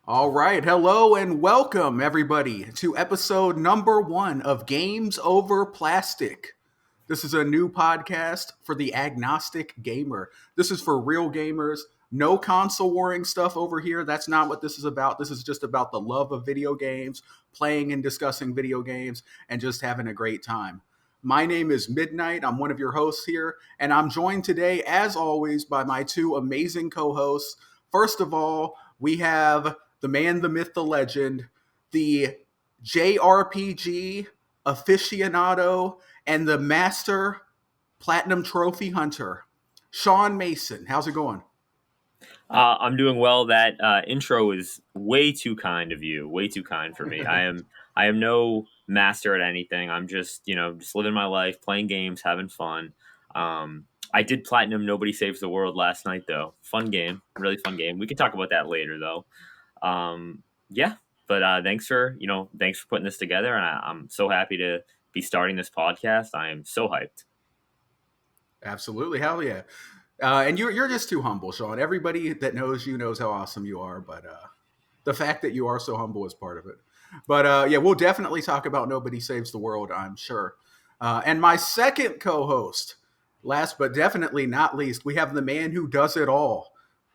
All right. Hello and welcome, everybody, to episode number 1 of Games Over Plastic. This is a new podcast for the agnostic gamer. This is for real gamers. No console warring stuff over here. That's not what this is about. This is just about the love of video games, playing and discussing video games, and just having a great time. My name is Midnight. I'm one of your hosts here, and I'm joined today, as always, by my two amazing co hosts. First of all, we have the man, the myth, the legend, the JRPG aficionado, and the master platinum trophy hunter, Sean Mason. How's it going? I'm doing well. That intro is way too kind of you. Way too kind for me. I am no master at anything. I'm just living my life, playing games, having fun. I did platinum Nobody Saves the World last night though. Fun game, really fun game. We can talk about that later though. Yeah, but thanks for putting this together, and I'm so happy to be starting this podcast. I am so hyped. Absolutely. Hell yeah. And you're just too humble, Sean. Everybody that knows you knows how awesome you are, but the fact that you are so humble is part of it. But yeah, we'll definitely talk about Nobody Saves the World, I'm sure. And my second co-host, last but definitely not least, we have the man who does it all.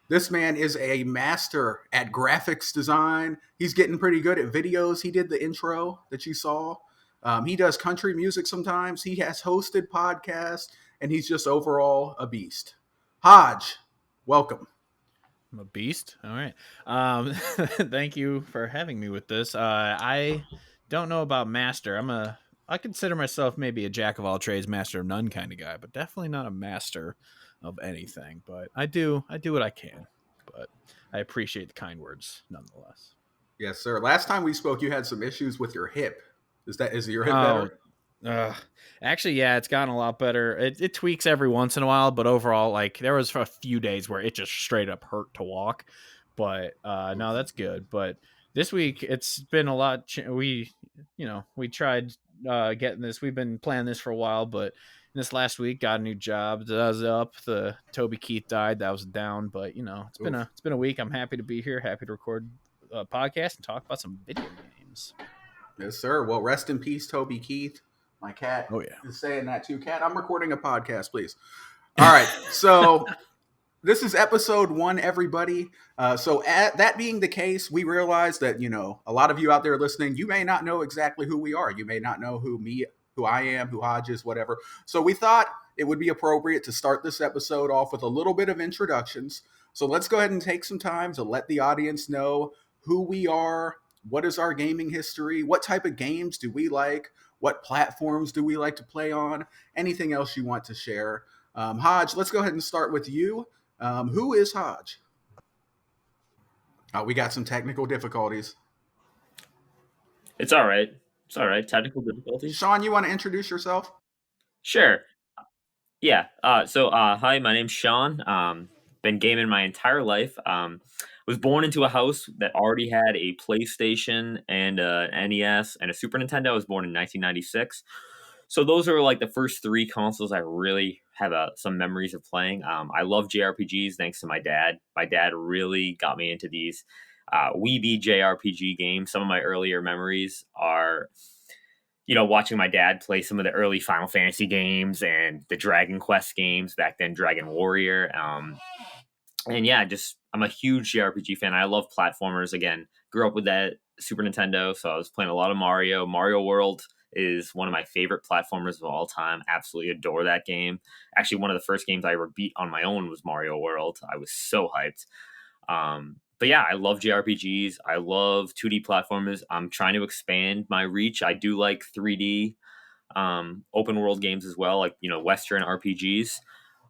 This man is a master at graphics design. He's getting pretty good at videos. He did the intro that you saw. He does country music sometimes. He has hosted podcasts, and he's just overall a beast. Hodge, welcome. I'm a beast. All right. Thank you for having me with this. I don't know about master. I consider myself maybe a jack of all trades, master of none kind of guy, but definitely not a master of anything. But I do what I can. But I appreciate the kind words nonetheless. Yes, sir. Last time we spoke, you had some issues with your hip. Is your hip better? Actually, yeah, it's gotten a lot better. It tweaks every once in a while, but overall, like there was a few days where it just straight up hurt to walk. But no, that's good. But this week it's been a lot. We tried getting this. We've been planning this for a while, but this last week got a new job. That was up. The Toby Keith died. That was down. But it's been a week. I'm happy to be here. Happy to record a podcast and talk about some video games. Yes, sir. Well, rest in peace, Toby Keith. My cat is saying that too. Cat, I'm recording a podcast, please. All right. So this is episode 1, everybody. That being the case, we realize that, a lot of you out there listening, you may not know exactly who we are. You may not know who I am, who Hodge is, whatever. So we thought it would be appropriate to start this episode off with a little bit of introductions. So let's go ahead and take some time to let the audience know who we are, what is our gaming history, what type of games do we like, what platforms do we like to play on? Anything else you want to share? Hodge, let's go ahead and start with you. Who is Hodge? We got some technical difficulties. It's all right. It's all right. Technical difficulties. Sean, you want to introduce yourself? Sure. Yeah. Hi, my name's Sean. Been gaming my entire life. Was born into a house that already had a PlayStation and an NES and a Super Nintendo. I was born in 1996. So those are like the first 3 consoles I really have some memories of playing. I love JRPGs thanks to my dad. My dad really got me into these weeby JRPG games. Some of my earlier memories are watching my dad play some of the early Final Fantasy games and the Dragon Quest games, back then Dragon Warrior. And yeah, I'm a huge JRPG fan. I love platformers. Again, grew up with that Super Nintendo, so I was playing a lot of Mario. Mario World is one of my favorite platformers of all time. Absolutely adore that game. Actually, one of the first games I ever beat on my own was Mario World. I was so hyped. But yeah, I love JRPGs. I love 2D platformers. I'm trying to expand my reach. I do like 3D open world games as well, like Western RPGs.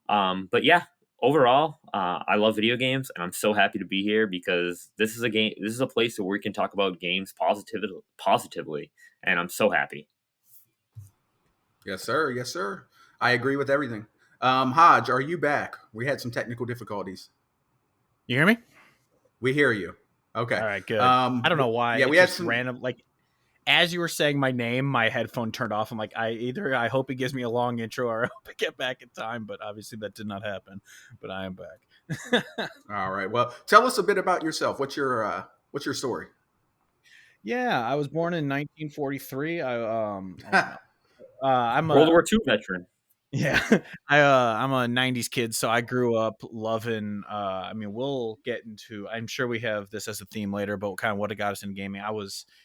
But yeah, overall, I love video games, and I'm so happy to be here because this is a place where we can talk about games positively, and I'm so happy. Yes, sir. Yes, sir. I agree with everything. Hodge, are you back? We had some technical difficulties. You hear me? We hear you. Okay. All right, good. I don't know why. Yeah, we had some random, like, as you were saying my name, my headphone turned off. I'm like, I hope it gives me a long intro or I hope I get back in time, but obviously that did not happen. But I am back. All right. Well, tell us a bit about yourself. What's your What's your story? Yeah, I was born in 1943. I'm World a War II veteran. Yeah, I'm a '90s kid, so I grew up loving. I mean, we'll get into. I'm sure we have this as a theme later, but kind of what it got us in gaming.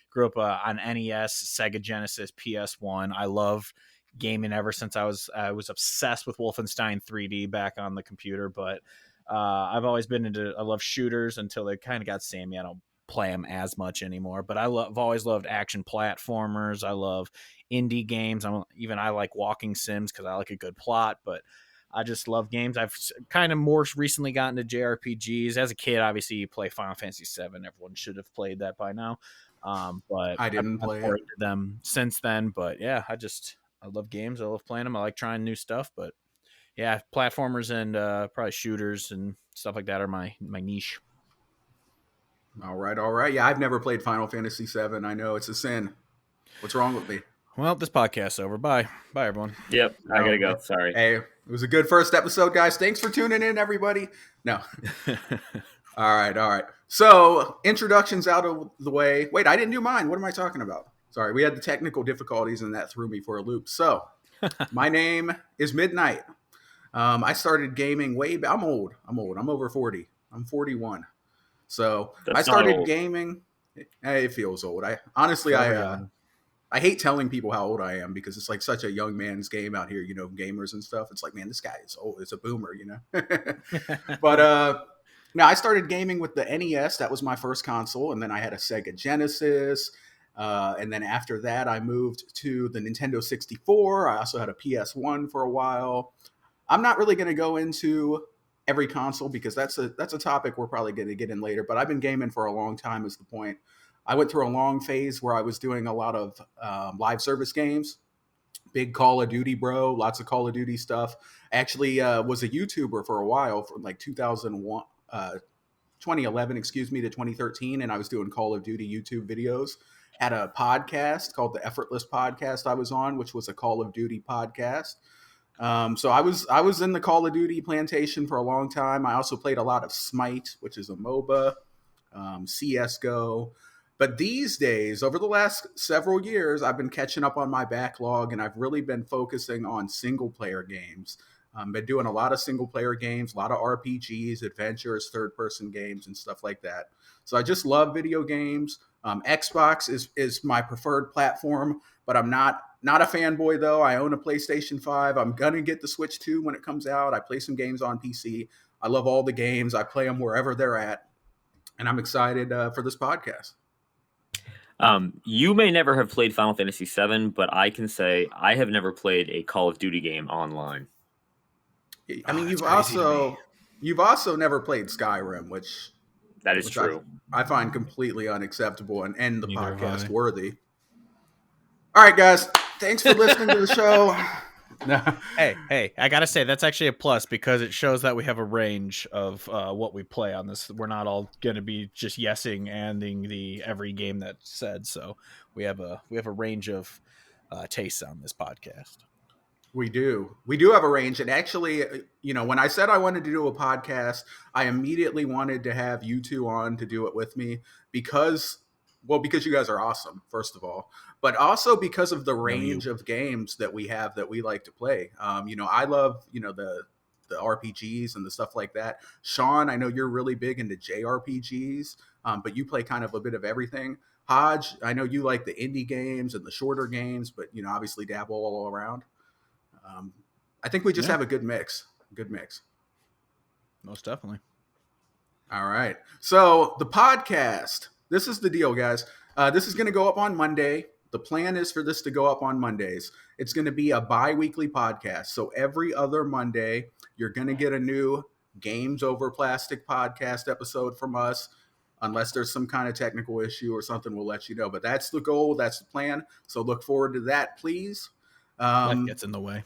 Grew up on NES, Sega Genesis, PS1. I love gaming ever since I was obsessed with Wolfenstein 3D back on the computer. But I've always been into. I love shooters until they kind of got samey. I don't play them as much anymore. But I've always loved action platformers. I love indie games. I like walking sims because I like a good plot, but I just love games. I've kind of more recently gotten to JRPGs. As a kid, obviously, you play Final Fantasy VII. Everyone should have played that by now. But I I've didn't been play more it. into them since then. But yeah, I love games. I love playing them. I like trying new stuff. But yeah, platformers and probably shooters and stuff like that are my niche. All right, all right. Yeah, I've never played Final Fantasy VII. I know it's a sin. What's wrong with me? Well, this podcast's over. Bye, everyone. Yep, I No. gotta go. Sorry. Hey, it was a good first episode, guys. Thanks for tuning in, everybody. No. All right, all right. So, introductions out of the way. Wait, I didn't do mine. What am I talking about? Sorry, we had the technical difficulties, and that threw me for a loop. So, my name is Midnight. I started gaming way back. I'm old. I'm over 40. I'm 41. So, I That's not started old. gaming. It feels old. I honestly, Forever young. I hate telling people how old I am because it's like such a young man's game out here, you know, gamers and stuff. It's like, man, this guy is old. It's a boomer, you know. But now I started gaming with the NES. That was my first console, and then I had a Sega Genesis. And then after that, I moved to the Nintendo 64. I also had a PS1 for a while. I'm not really going to go into every console because that's a topic we're probably going to get in later. But I've been gaming for a long time. Is the point? I went through a long phase where I was doing a lot of live service games, big Call of Duty, bro, lots of Call of Duty stuff. Actually, was a YouTuber for a while, from like 2011, excuse me, to 2013, and I was doing Call of Duty YouTube videos. Had a podcast called the Effortless Podcast I was on, which was a Call of Duty podcast. So I was in the Call of Duty plantation for a long time. I also played a lot of Smite, which is a MOBA, CS:GO. But these days, over the last several years, I've been catching up on my backlog, and I've really been focusing on single player games. Been doing a lot of single player games, a lot of RPGs, adventures, third person games, and stuff like that. So I just love video games. Xbox is my preferred platform, but I'm not a fanboy though. I own a PlayStation 5. I'm gonna get the Switch 2 when it comes out. I play some games on PC. I love all the games. I play them wherever they're at, and I'm excited for this podcast. You may never have played Final Fantasy VII, but I can say I have never played a Call of Duty game online. I mean, That's crazy to me. you've also never played Skyrim, which That is which true. I find completely unacceptable and end the Neither have podcast I. worthy. All right, guys, thanks for listening to the show. No. Hey, I gotta say that's actually a plus because it shows that we have a range of what we play on this. We're not all gonna be just yesing anding the every game that's said. So we have a range of tastes on this podcast. We do have a range, and actually, you know, when I said I wanted to do a podcast, I immediately wanted to have you two on to do it with me because you guys are awesome, first of all, but also because of the range of games that we have that we like to play. You know, I love, you know, the RPGs and the stuff like that. Sean, I know you're really big into JRPGs, but you play kind of a bit of everything. Hodge, I know you like the indie games and the shorter games, but you know, obviously dabble all around. I think we just have a good mix. Good mix. Most definitely. All right. So the podcast. This is the deal, guys. This is going to go up on Monday. The plan is for this to go up on Mondays. It's going to be a bi-weekly podcast. So every other Monday, you're going to get a new Games Over Plastic podcast episode from us. Unless there's some kind of technical issue or something, we'll let you know. But that's the goal. That's the plan. So look forward to that, please. Life gets in the way.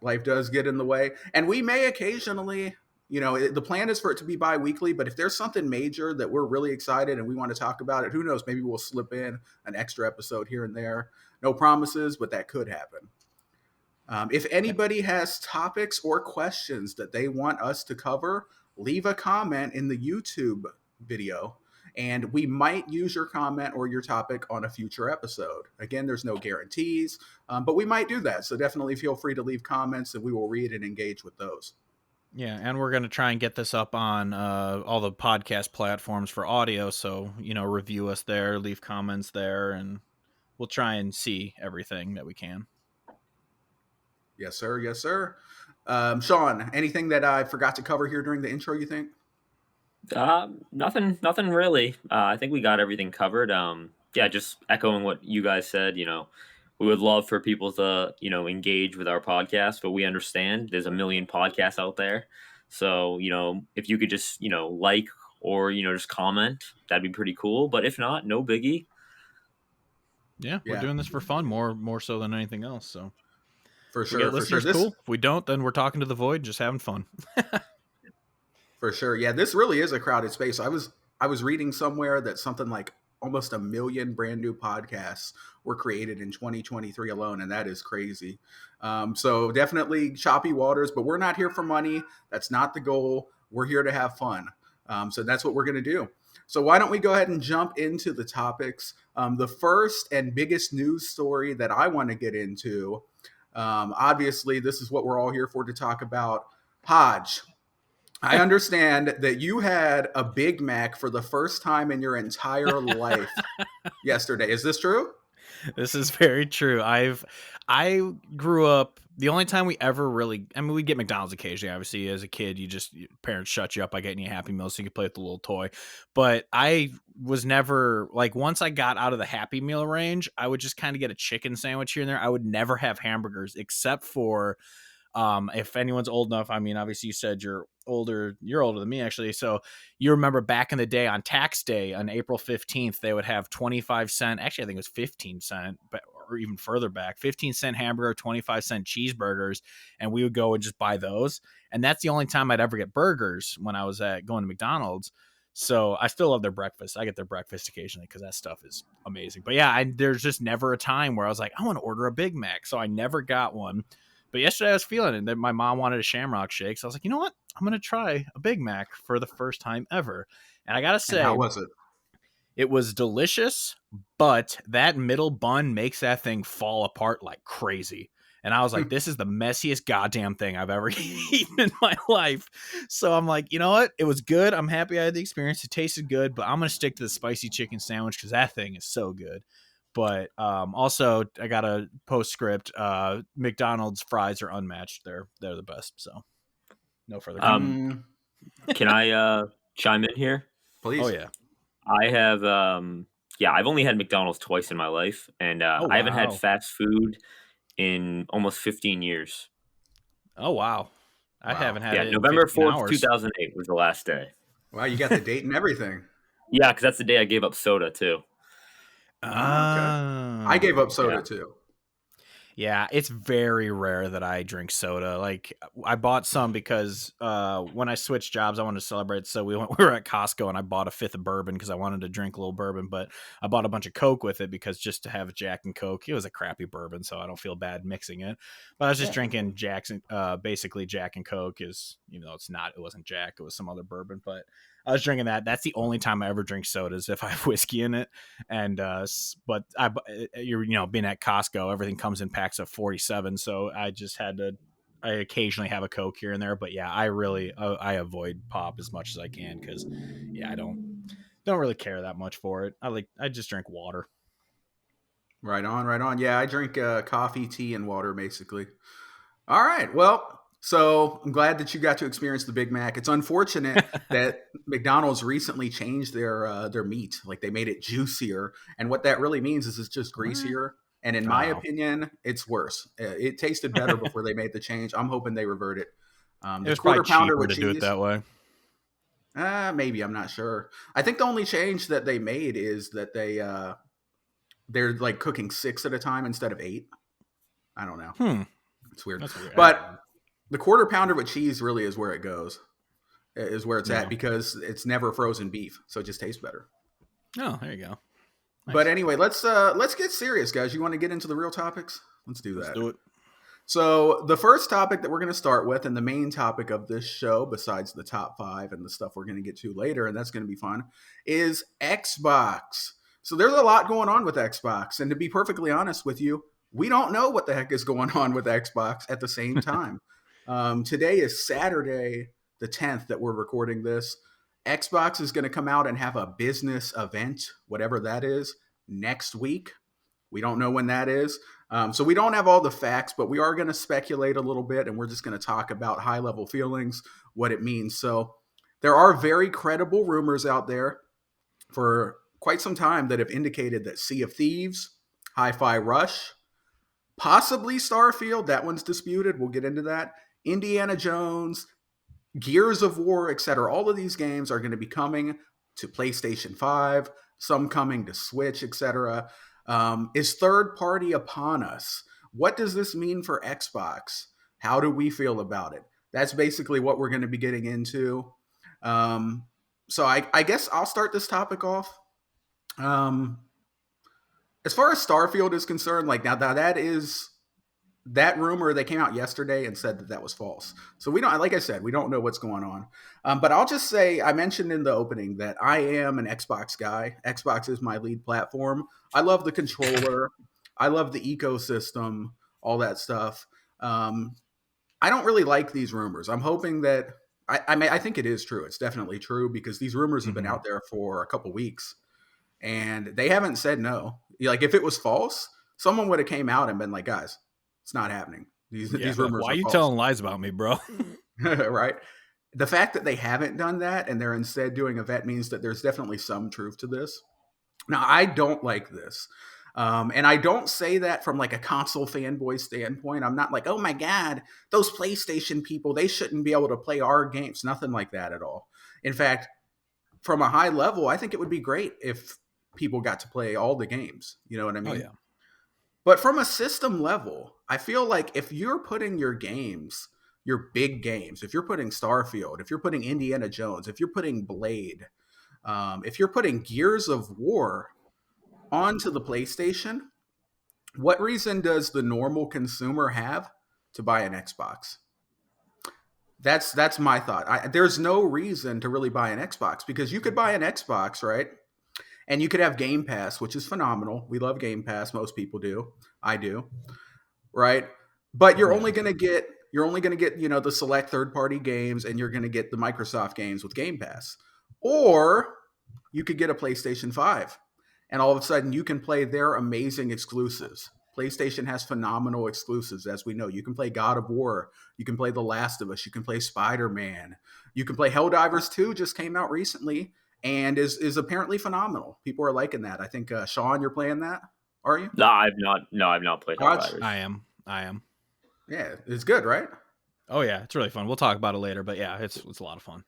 Life does get in the way. And we may occasionally, you know, the plan is for it to be bi-weekly, but if there's something major that we're really excited and we want to talk about it, who knows, maybe we'll slip in an extra episode here and there. No promises, but that could happen. If anybody has topics or questions that they want us to cover, leave a comment in the YouTube video. and we might use your comment or your topic on a future episode. Again, there's no guarantees, but we might do that. So definitely feel free to leave comments and we will read and engage with those. Yeah, and we're going to try and get this up on all the podcast platforms for audio. So, review us there, leave comments there, and we'll try and see everything that we can. Yes, sir. Yes, sir. Sean, anything that I forgot to cover here during the intro, you think? Nothing really. I think we got everything covered. Yeah, just echoing what you guys said, we would love for people to, engage with our podcast, but we understand there's a million podcasts out there. So, if you could just, like or, just comment, that'd be pretty cool. But if not, no biggie. Yeah, we're doing this for fun more so than anything else. So for sure, we get listeners, cool. If we don't, then we're talking to the void, just having fun. For sure. Yeah, this really is a crowded space. I was reading somewhere that something like almost 1 million brand new podcasts were created in 2023 alone, and that is crazy. So definitely choppy waters, but we're not here for money. That's not the goal. We're here to have fun. So that's what we're going to do. So why don't we go ahead and jump into the topics? The first and biggest news story that I want to get into, obviously, this is what we're all here for to talk about. Hodge, I understand that you had a Big Mac for the first time in your entire life yesterday. Is this true? This is very true. I grew up, the only time we ever really, we get McDonald's occasionally. Obviously, as a kid, your parents shut you up by getting you Happy Meal so you could play with the little toy. But I was never, once I got out of the Happy Meal range, I would just kind of get a chicken sandwich here and there. I would never have hamburgers except for, if anyone's old enough, obviously you said you're older than me, actually. So you remember back in the day on tax day on April 15th, they would have 25-cent, actually, I think it was 15-cent, but or even further back, 15-cent hamburger, 25-cent cheeseburgers. And we would go and just buy those. And that's the only time I'd ever get burgers when I was going to McDonald's. So I still love their breakfast. I get their breakfast occasionally because that stuff is amazing. But yeah, there's just never a time where I was like, I want to order a Big Mac. So I never got one. But yesterday I was feeling it, that my mom wanted a Shamrock Shake. So I was like, you know what? I'm going to try a Big Mac for the first time ever. And I got to say, how was it? It was delicious, but that middle bun makes that thing fall apart like crazy. And I was like, this is the messiest goddamn thing I've ever eaten in my life. So I'm like, you know what? It was good. I'm happy I had the experience. It tasted good, but I'm going to stick to the spicy chicken sandwich because that thing is so good. But also, I got a postscript. McDonald's fries are unmatched. They're the best. So no further comment. Can I chime in here? Please. Oh, yeah. I have, I've only had McDonald's twice in my life, and I haven't had fast food in almost 15 years. Oh, wow. I haven't had it in November 4th, hours. 2008 was the last day. Wow, you got the date and everything. Yeah, because that's the day I gave up soda, too. Okay. I gave up soda, too. Yeah, it's very rare that I drink soda. I bought some because when I switched jobs, I wanted to celebrate. So we were at Costco and I bought a fifth of bourbon because I wanted to drink a little bourbon. But I bought a bunch of Coke with it because just to have Jack and Coke, it was a crappy bourbon, so I don't feel bad mixing it. But I was just drinking basically Jack and Coke is, even though it wasn't Jack, it was some other bourbon. But I was drinking that. That's the only time I ever drink sodas if I have whiskey in it. And but being at Costco, everything comes in packs of 47. So I just I occasionally have a Coke here and there. But yeah, I avoid pop as much as I can because I don't really care that much for it. I just drink water. Right on. Yeah, I drink coffee, tea, and water basically. All right. Well, so I'm glad that you got to experience the Big Mac. It's unfortunate that McDonald's recently changed their meat. They made it juicier. And what that really means is it's just greasier. And in my opinion, it's worse. It tasted better before they made the change. I'm hoping they revert it. It was quarter pounder with cheese. Do it that way. Maybe, I'm not sure. I think the only change that they made is that they're cooking 6 at a time instead of 8. I don't know. It's weird. That's weird. But the quarter pounder with cheese really is where it goes, is where it's at because it's never frozen beef, so it just tastes better. Oh, there you go. Nice. But anyway, let's get serious, guys. You want to get into the real topics? Let's do that. Let's do it. So, the first topic that we're going to start with, and the main topic of this show, besides the top five and the stuff we're going to get to later, and that's going to be fun, is Xbox. So, there's a lot going on with Xbox. And to be perfectly honest with you, we don't know what the heck is going on with Xbox at the same time. Today is Saturday, the 10th, that we're recording this. Xbox is going to come out and have a business event, whatever that is, next week. We don't know when that is. So we don't have all the facts, but we are going to speculate a little bit, and we're just going to talk about high-level feelings, what it means. So there are very credible rumors out there for quite some time that have indicated that Sea of Thieves, Hi-Fi Rush, possibly Starfield, that one's disputed. We'll get into that. Indiana Jones, Gears of War, etc. All of these games are going to be coming to PlayStation 5, some coming to Switch, etc. Is third party upon us? What does this mean for Xbox? How do we feel about it? That's basically what we're going to be getting into. So I guess I'll start this topic off. As far as Starfield is concerned, like now that rumor, they came out yesterday and said that that was false. So we don't, like I said, we don't know what's going on. But I'll just say, I mentioned in the opening that I am an Xbox guy. Xbox is my lead platform. I love the controller. I love the ecosystem, all that stuff. I don't really like these rumors. I'm hoping that, I think it is true. It's definitely true because these rumors have been out there for a couple weeks and they haven't said no. Like if it was false, someone would have came out and been like, guys, it's not happening. These rumors. Why are you false. telling lies about me, bro? Right. The fact that they haven't done that and they're instead doing a vet means that there's definitely some truth to this. Now, I don't like this. And I don't say that from like a console fanboy standpoint. I'm not like, oh my God, those PlayStation people, they shouldn't be able to play our games. Nothing like that at all. In fact, from a high level, I think it would be great if people got to play all the games. You know what I mean? Oh, yeah. But from a system level, I feel like if you're putting your games, your big games, if you're putting Starfield, if you're putting Indiana Jones, if you're putting Blade, if you're putting Gears of War onto the PlayStation, what reason does the normal consumer have to buy an Xbox? That's my thought. There's no reason to really buy an Xbox because you could buy an Xbox, right? And you could have Game Pass, which is phenomenal. We love Game Pass. Most people do. I do. Right? But you're only going to get the select third-party games and you're going to get the Microsoft games with Game Pass. Or you could get a PlayStation 5 and all of a sudden you can play their amazing exclusives. PlayStation has phenomenal exclusives, as we know. You can play God of War. You can play The Last of Us. You can play Spider-Man. You can play Helldivers 2, just came out recently. And is apparently phenomenal. People are liking that. I think Sean, you're playing that, are you? No, I've not played Helldivers. I am. Yeah, it's good, right? Oh yeah, it's really fun. We'll talk about it later, but yeah, it's a lot of fun.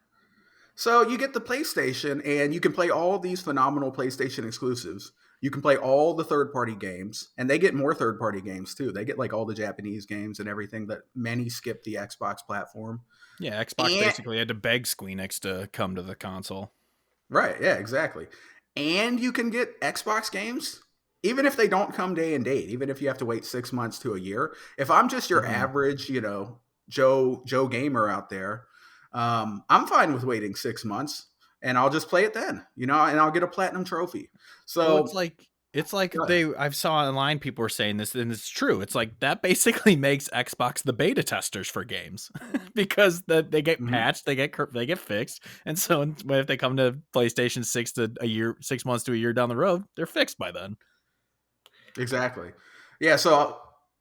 So you get the PlayStation, and you can play all these phenomenal PlayStation exclusives. You can play all the third-party games, and they get more third-party games too. They get like all the Japanese games and everything that many skip the Xbox platform. Yeah, Xbox basically had to beg Squeenix to come to the console. Right, yeah, exactly. And you can get Xbox games, even if they don't come day and date, even if you have to wait 6 months to a year. If I'm just your average, Joe Gamer out there, I'm fine with waiting 6 months and I'll just play it then, and I'll get a platinum trophy. So well, it's like I've saw online people were saying this, and it's true. It's like that basically makes Xbox the beta testers for games because they get patched, they get fixed, and so if they come to PlayStation 6 months to a year down the road, they're fixed by then. Exactly. Yeah. So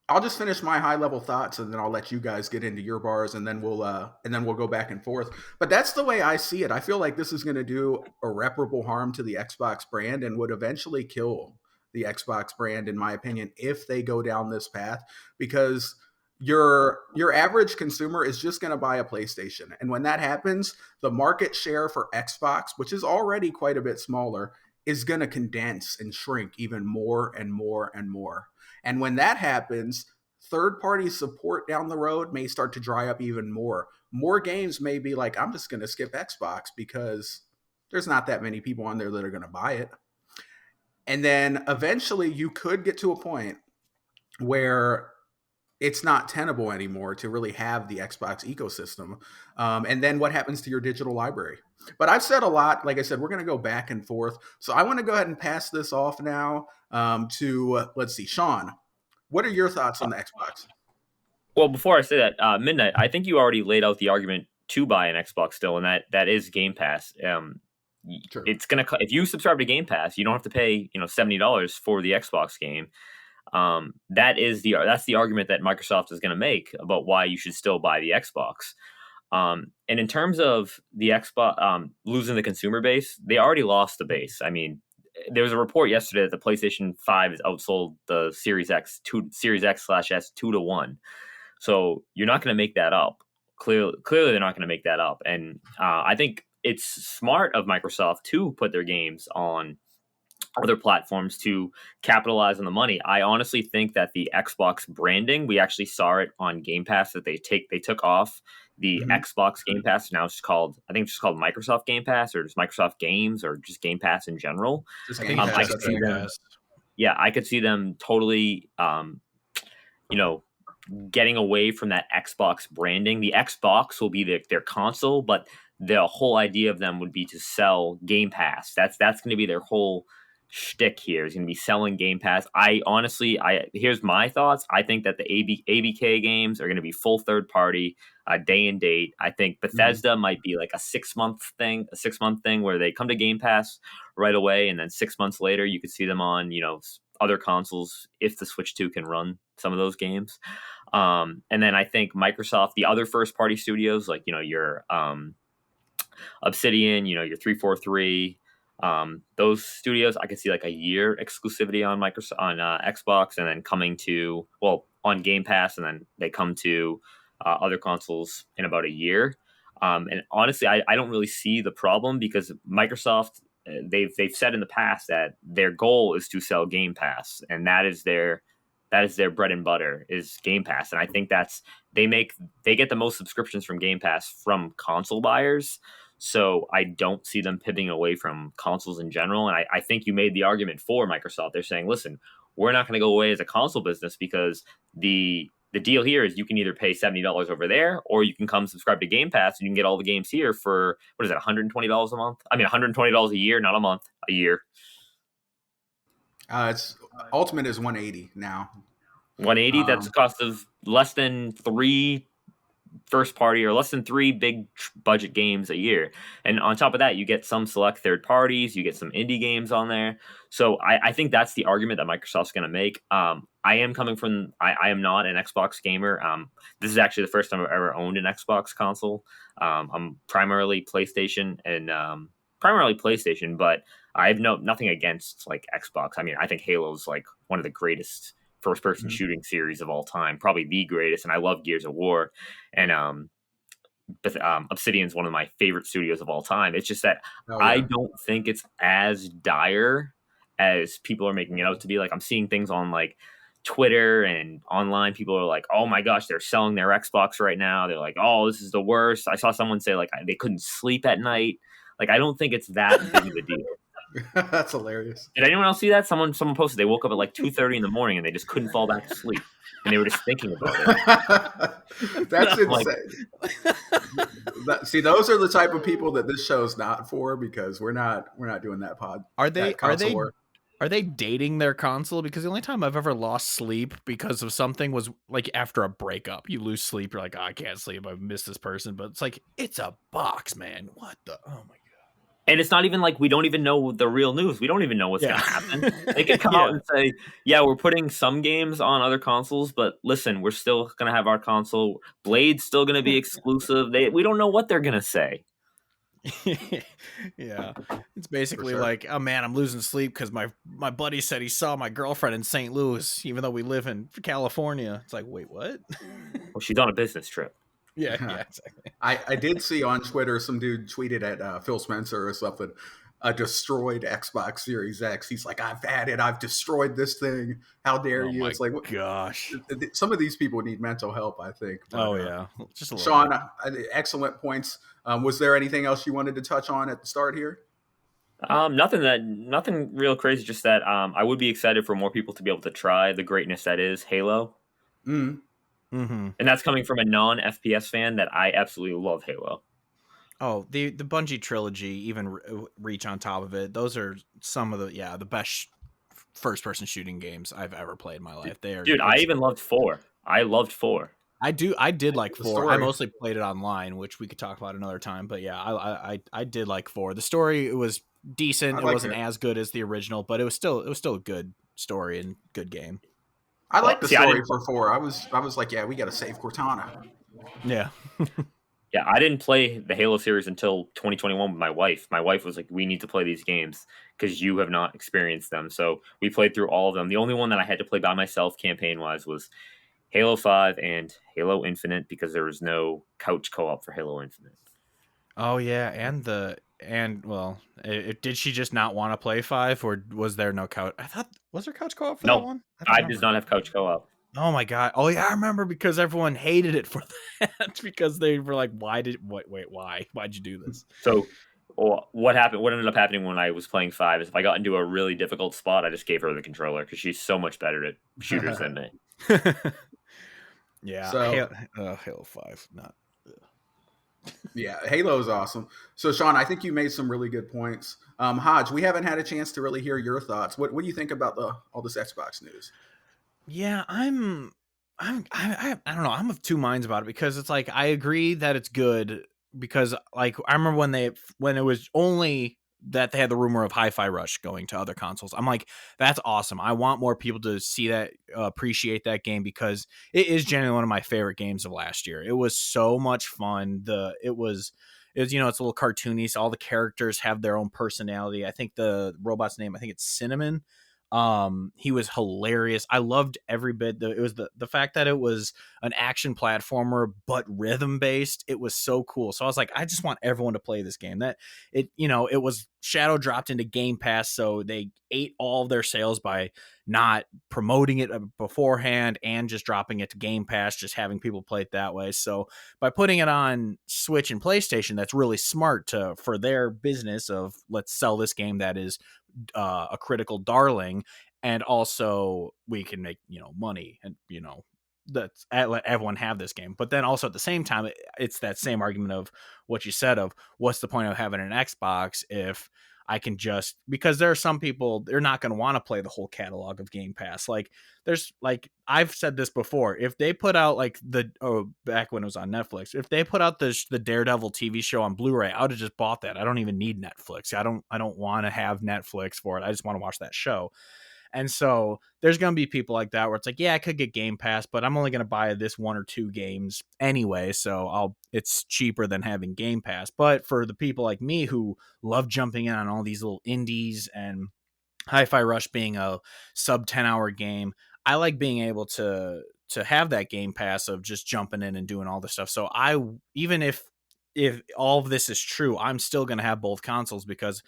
I'll just finish my high level thoughts, and then I'll let you guys get into your bars, and then we'll go back and forth. But that's the way I see it. I feel like this is going to do irreparable harm to the Xbox brand and would eventually kill the Xbox brand, in my opinion, if they go down this path, because your average consumer is just going to buy a PlayStation. And when that happens, the market share for Xbox, which is already quite a bit smaller, is going to condense and shrink even more and more and more. And when that happens, third-party support down the road may start to dry up even more. More games may be like, I'm just going to skip Xbox because there's not that many people on there that are going to buy it. And then eventually you could get to a point where it's not tenable anymore to really have the Xbox ecosystem. And then what happens to your digital library? But I've said a lot. Like I said, we're going to go back and forth. So I want to go ahead and pass this off now to, let's see, Sean. What are your thoughts on the Xbox? Well, before I say that, Midnight, I think you already laid out the argument to buy an Xbox still, and that is Game Pass. Sure. It's gonna if you subscribe to Game Pass, you don't have to pay $70 for the Xbox game. That's the argument that Microsoft is going to make about why you should still buy the Xbox. And in terms of the Xbox losing the consumer base, they already lost the base. I mean, there was a report yesterday that the PlayStation 5 has outsold the Series X /S 2-1. So you're not going to make that up. Clearly, they're not going to make that up. And I think it's smart of Microsoft to put their games on other platforms to capitalize on the money. I honestly think that the Xbox branding, we actually saw it on Game Pass that they took off the Xbox Game Pass. Now it's called, I think it's just called Microsoft Game Pass, or just Microsoft Games, or just Game Pass in general. Just I Game think Pass, I it's could just see Game them, Pass. I could see them totally, getting away from that Xbox branding. The Xbox will be their console, but the whole idea of them would be to sell Game Pass. That's going to be their whole shtick here, is going to be selling Game Pass. Here's my thoughts. I think that the ABK games are going to be full third party, day and date. I think Bethesda might be like a 6-month thing where they come to Game Pass right away, and then 6 months later you could see them on other consoles if the Switch 2 can run some of those games. And then I think Microsoft, the other first party studios, like your Obsidian, your 343, those studios, I could see like a year exclusivity on Xbox, and then coming to on Game Pass, and then they come to other consoles in about a year. And honestly, I don't really see the problem, because Microsoft, they've said in the past that their goal is to sell Game Pass, and that is their bread and butter, is Game Pass. And I think they get the most subscriptions from Game Pass from console buyers. So I don't see them pivoting away from consoles in general. And I think you made the argument for Microsoft. They're saying, listen, we're not going to go away as a console business, because the deal here is you can either pay $70 over there, or you can come subscribe to Game Pass and you can get all the games here for, what is it, $120 a month? I mean, $120 a year, not a month, a year. It's Ultimate is 180 now. 180. That's the cost of less than 3 first party, or less than 3 big budget games a year. And on top of that, you get some select third parties, you get some indie games on there. So I think that's the argument that Microsoft's going to make. I am not an Xbox gamer. This is actually the first time I've ever owned an Xbox console. I'm primarily PlayStation, but I have nothing against like Xbox. I mean, I think Halo's like one of the greatest first-person shooting series of all time, probably the greatest, and I love Gears of War. And Obsidian's one of my favorite studios of all time. It's just that I don't think it's as dire as people are making it out to be. Like, I'm seeing things on like Twitter and online. People are like, "Oh my gosh, they're selling their Xbox right now." They're like, "Oh, this is the worst." I saw someone say like they couldn't sleep at night. Like, I don't think it's that big of a deal. That's hilarious. Did anyone else see that? Someone posted they woke up at like 2:30 in the morning and they just couldn't fall back to sleep, and they were just thinking about it. That's insane. See, those are the type of people that this show's not for, because we're not doing that pod. Are they dating their console? Because the only time I've ever lost sleep because of something was like after a breakup. You lose sleep, you're like, oh, I can't sleep, I missed this person. But it's like, it's a box, man. What the? Oh my god. And it's not even like we don't even know the real news. We don't even know what's going to happen. They could come out and say, yeah, we're putting some games on other consoles, but listen, we're still going to have our console. Blade's still going to be exclusive. We don't know what they're going to say. Yeah. It's basically like, oh man, I'm losing sleep because my buddy said he saw my girlfriend in St. Louis, even though we live in California. It's like, wait, what? Well, she's on a business trip. Yeah, exactly. I did see on Twitter some dude tweeted at Phil Spencer or something, a destroyed Xbox Series X. He's like, I've had it. I've destroyed this thing. How dare you? It's like, what? Gosh. Some of these people need mental help, I think. But, yeah. Just a little Sean, excellent points. Was there anything else you wanted to touch on at the start here? Nothing real crazy. Just that I would be excited for more people to be able to try the greatness that is Halo. Mm-hmm. And that's coming from a non-FPS fan that I absolutely love Halo. Oh, the Bungie trilogy, even Reach on top of it. Those are some of the best first-person shooting games I've ever played in my life. Dude, I even loved 4. I loved 4. I did like The 4. story. I mostly played it online, which we could talk about another time. But yeah, I did like 4. The story, it was decent. It wasn't as good as the original, but it was still a good story and good game. I Well, like the see, I story didn't for 4. I was like, yeah, we got to save Cortana. Yeah. Yeah, I didn't play the Halo series until 2021 with my wife. My wife was like, "We need to play these games because you have not experienced them." So we played through all of them. The only one that I had to play by myself, campaign-wise, was Halo 5 and Halo Infinite because there was no couch co-op for Halo Infinite. Oh yeah, did she just not want to play 5, or was there no couch? I thought, was there couch co-op for that No, one? I don't 5 does remember. not have couch co-op. Oh my god! Oh yeah, I remember because everyone hated it for that because they were like, why'd you do this? So what happened? What ended up happening when I was playing 5 is if I got into a really difficult spot, I just gave her the controller because she's so much better at shooters than me. Yeah, So Halo 5, not. yeah, Halo is awesome. So Sean, I think you made some really good points. Hodge, we haven't had a chance to really hear your thoughts. What do you think about all this Xbox news? Yeah, I don't know. I'm of two minds about it because it's like I agree that it's good because like I remember when it was only that they had the rumor of Hi-Fi Rush going to other consoles. I'm like, that's awesome. I want more people to see that, appreciate that game because it is genuinely one of my favorite games of last year. It was so much fun. It was it's a little cartoony, so all the characters have their own personality. I think the robot's name, I think it's Cinnamon. He was hilarious. I loved every bit. It was the fact that it was an action platformer but rhythm based. It was so cool. So I was like, I just want everyone to play this game. That it was shadow dropped into Game Pass, so they ate all of their sales by not promoting it beforehand and just dropping it to Game Pass, just having people play it that way. So by putting it on Switch and PlayStation, that's really smart for their business of let's sell this game that is a critical darling, and also we can make money, and that's let everyone have this game. But then also at the same time, it's that same argument of what you said of what's the point of having an Xbox if I can just, because there are some people, they're not going to want to play the whole catalog of Game Pass. Like there's like, I've said this before, if they put out like back when it was on Netflix, if they put out the Daredevil TV show on Blu-ray, I would have just bought that. I don't even need Netflix. I don't want to have Netflix for it. I just want to watch that show. And so there's going to be people like that where it's like, yeah, I could get Game Pass, but I'm only going to buy this 1 or 2 games anyway. So it's cheaper than having Game Pass. But for the people like me who love jumping in on all these little indies, and Hi-Fi Rush being a sub 10-hour game, I like being able to have that Game Pass of just jumping in and doing all this stuff. So even if all of this is true, I'm still going to have both consoles because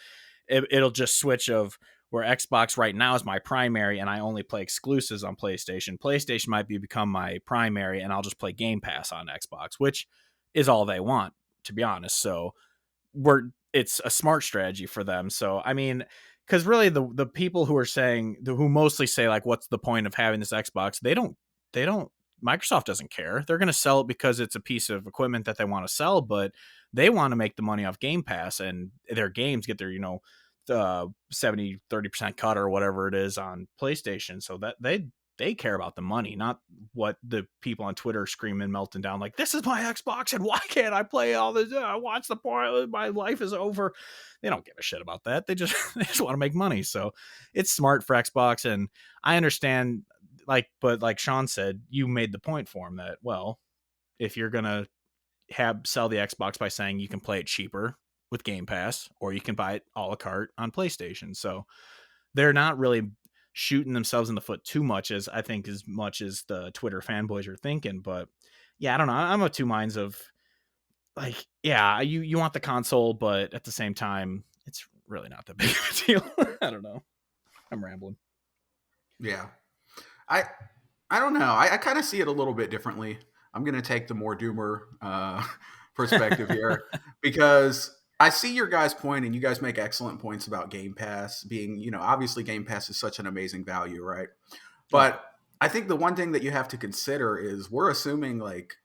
it'll just switch of where Xbox right now is my primary and I only play exclusives on PlayStation. PlayStation might become my primary and I'll just play Game Pass on Xbox, which is all they want, to be honest. So it's a smart strategy for them. So, I mean, because really the people who are who mostly say like, what's the point of having this Xbox? They don't, Microsoft doesn't care. They're going to sell it because it's a piece of equipment that they want to sell, but they want to make the money off Game Pass, and their games get their, 70-30% cut or whatever it is on PlayStation. So that they care about the money, not what the people on Twitter screaming, melting down like, this is my Xbox and why can't I play all this? What's the point? My life is over. They don't give a shit about that. They just want to make money. So it's smart for Xbox, and I understand. But like Sean said, you made the point for him that, well, if you're gonna sell the Xbox by saying you can play it cheaper with Game Pass, or you can buy it a la carte on PlayStation. So they're not really shooting themselves in the foot too much, as much as the Twitter fanboys are thinking. But yeah, I don't know. I'm of two minds of like, yeah, you want the console, but at the same time, it's really not that big of a deal. I don't know. I'm rambling. Yeah. I don't know. I kind of see it a little bit differently. I'm going to take the more doomer perspective here because I see your guys' point, and you guys make excellent points about Game Pass being, obviously Game Pass is such an amazing value, right? But I think the one thing that you have to consider is we're assuming like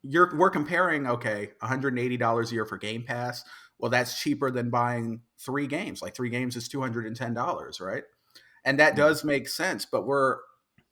we're comparing, okay, $180 a year for Game Pass. Well, that's cheaper than buying 3 games. Like 3 games is $210, right? And that Yeah. does make sense, but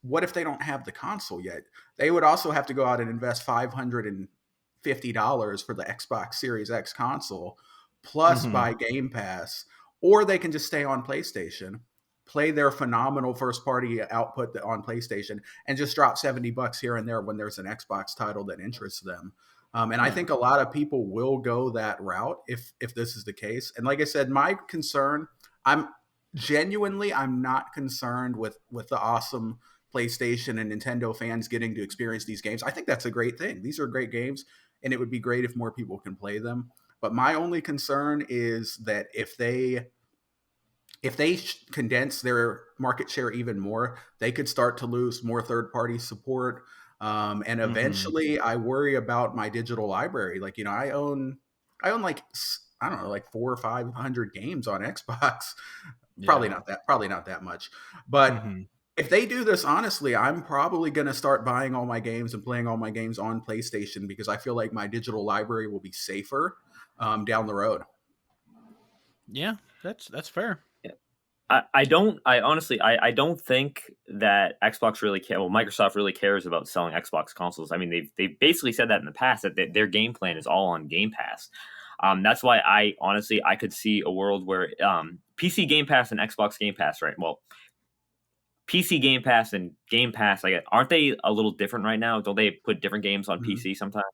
what if they don't have the console yet? They would also have to go out and invest $550 for the Xbox Series X console, plus buy Game Pass, or they can just stay on PlayStation, play their phenomenal first party output on PlayStation, and just drop $70 here and there when there's an Xbox title that interests them. And I think a lot of people will go that route if this is the case. And like I said, my concern, I'm not concerned with the awesome PlayStation and Nintendo fans getting to experience these games. I think that's a great thing. These are great games, and it would be great if more people can play them. But my only concern is that if they condense their market share even more, they could start to lose more third-party support. And eventually, I worry about my digital library. Like, I own like, I don't know, like 400 or 500 games on Xbox. Probably not that much. But if they do this, honestly, I'm probably going to start buying all my games and playing all my games on PlayStation because I feel like my digital library will be safer down the road. Yeah, that's fair. I honestly don't think that Xbox really Microsoft really cares about selling Xbox consoles. I mean, they've basically said that in the past that their game plan is all on Game Pass. That's why I could see a world where PC Game Pass and Xbox Game Pass, right? Well, PC Game Pass and Game Pass, aren't they a little different right now? Don't they put different games on PC sometimes?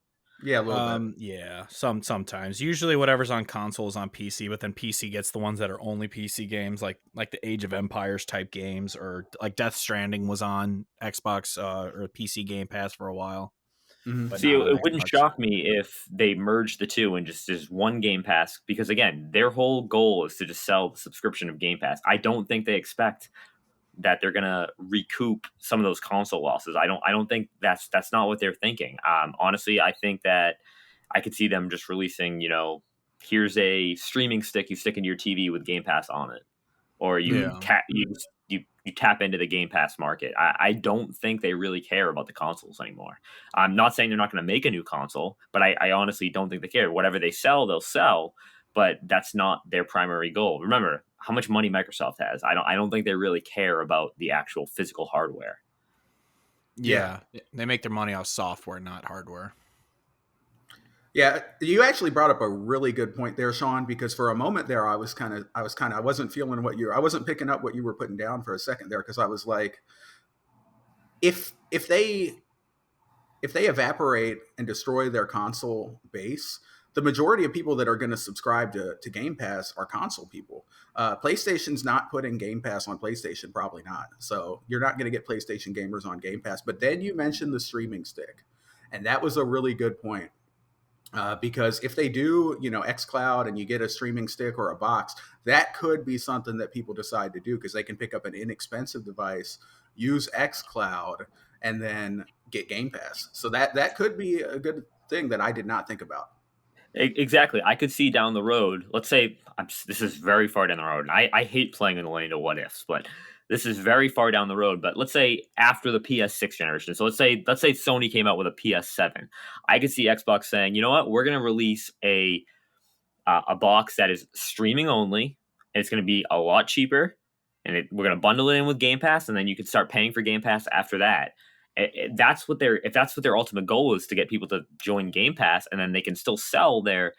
Yeah, a little bit. Yeah, sometimes. Usually whatever's on console is on PC, but then PC gets the ones that are only PC games, like the Age of Empires type games, or like Death Stranding was on Xbox or PC Game Pass for a while. But see, it wouldn't shock me if they merged the two and just one Game Pass, because again, their whole goal is to just sell the subscription of Game Pass. I don't think they expect that they're gonna recoup some of those console losses. I don't think that's not what they're thinking. Honestly, I think that I could see them just releasing, here's a streaming stick you stick into your TV with Game Pass on it, or you tap into the Game Pass market. I don't think they really care about the consoles anymore. I'm not saying they're not going to make a new console, but I honestly don't think they care. Whatever they sell, they'll sell, but that's not their primary goal. Remember how much money Microsoft has. I don't think they really care about the actual physical hardware. Yeah. They make their money off software, not hardware. Yeah, you actually brought up a really good point there, Sean, because for a moment there I wasn't feeling I wasn't picking up what you were putting down for a second there, because I was like, if they evaporate and destroy their console base, the majority of people that are going to subscribe to Game Pass are console people. PlayStation's not putting Game Pass on PlayStation, probably not. So you're not going to get PlayStation gamers on Game Pass. But then you mentioned the streaming stick, and that was a really good point. Because if they do, xCloud and you get a streaming stick or a box, that could be something that people decide to do because they can pick up an inexpensive device, use xCloud, and then get Game Pass. So that could be a good thing that I did not think about. Exactly. I could see down the road, let's say, this is very far down the road. And I hate playing in the lane of what ifs, but this is very far down the road. But let's say after the PS6 generation. So let's say Sony came out with a PS7. I could see Xbox saying, you know what, we're going to release a box that is streaming only, and it's going to be a lot cheaper, and we're going to bundle it in with Game Pass, and then you can start paying for Game Pass after that. If that's what their ultimate goal is, to get people to join Game Pass, and then they can still sell their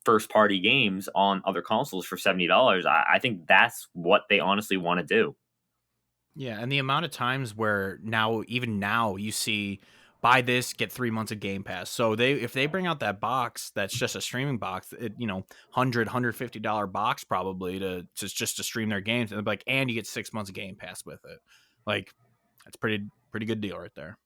first party games on other consoles for $70. I think that's what they honestly want to do. Yeah, and the amount of times where even now you see buy this, get 3 months of Game Pass. So if they bring out that box that's just a streaming box, $150 box probably to stream their games, and they're like, and you get 6 months of Game Pass with it. Like, that's pretty good deal right there.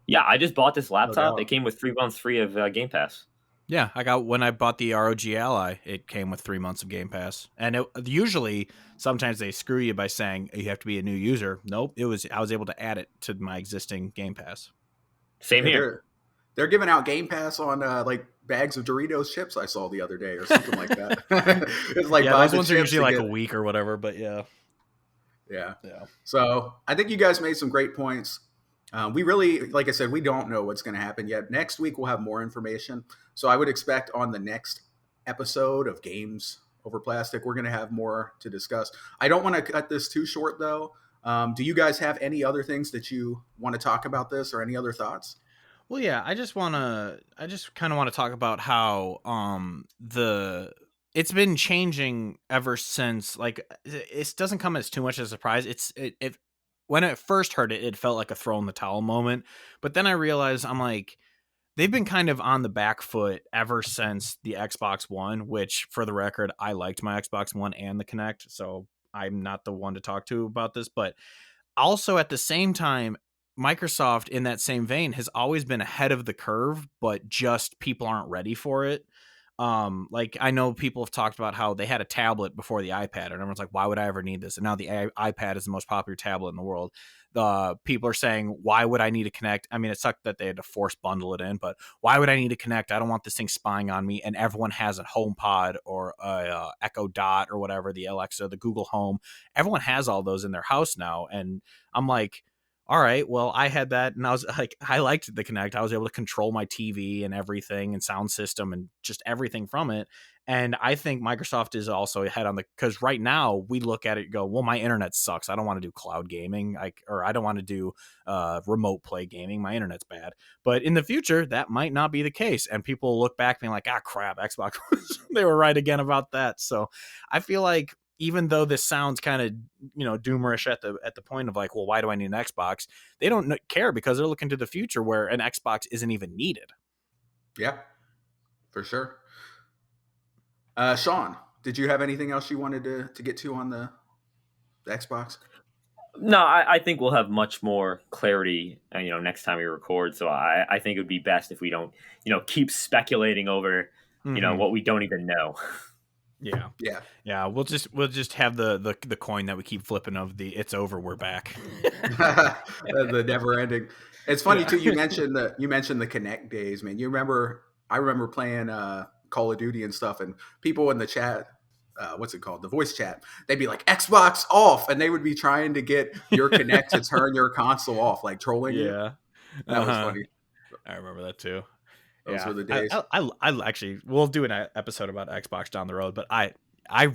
Yeah, I just bought this laptop. It came with 3 months free of Game Pass. Yeah, when I bought the ROG Ally, it came with 3 months of Game Pass. And usually, sometimes they screw you by saying you have to be a new user. Nope, I was able to add it to my existing Game Pass. Same here. They're giving out Game Pass on like bags of Doritos chips I saw the other day or something like that. It's like those ones are usually like a week or whatever, but yeah. Yeah. Yeah. So I think you guys made some great points. We really, like I said, we don't know what's going to happen yet. Next week we'll have more information. So I would expect on the next episode of Games Over Plastic, we're going to have more to discuss. I don't want to cut this too short though. Do you guys have any other things that you want to talk about this, or any other thoughts? Well, yeah, I just kind of want to talk about how it's been changing ever since. Like, it doesn't come as too much as a surprise. It when I first heard it, it felt like a throw in the towel moment. But then I realized, I'm like, they've been kind of on the back foot ever since the Xbox One, which, for the record, I liked my Xbox One and the Kinect, so I'm not the one to talk to about this. But also at the same time, Microsoft, in that same vein, has always been ahead of the curve, but just people aren't ready for it. Like, I know people have talked about how they had a tablet before the iPad, and everyone's like, why would I ever need this? And now the iPad is the most popular tablet in the world. The people are saying, why would I need to connect? I mean, it sucked that they had to force bundle it in, but why would I need to connect? I don't want this thing spying on me. And everyone has a HomePod or a Echo Dot or whatever, the Alexa, the Google Home. Everyone has all those in their house now. And I'm like, all right, well, I had that, and I was like, I liked the Kinect. I was able to control my TV and everything, and sound system, and just everything from it. And I think Microsoft is also ahead on because right now we look at it and go, well, my internet sucks. I don't want to do cloud gaming, or I don't want to do remote play gaming. My internet's bad. But in the future, that might not be the case, and people look back being like, ah, crap, Xbox, they were right again about that. So I feel like, even though this sounds kind of, doomerish at the point of like, well, why do I need an Xbox? They don't care, because they're looking to the future where an Xbox isn't even needed. Yeah, for sure. Sean, did you have anything else you wanted to get to on the Xbox? No, I think we'll have much more clarity, next time we record. So I think it would be best if we don't, keep speculating over, what we don't even know. Yeah. We'll just have the coin that we keep flipping of the "it's over, we're back." The never ending. It's funny too. You mentioned the Kinect days, man. I remember playing Call of Duty and stuff, and people in the chat, what's it called, the voice chat, they'd be like, Xbox off, and they would be trying to get your Kinect to turn your console off, like trolling you. That was funny. I remember that too. Those were the days. I actually, we'll do an episode about Xbox down the road, but I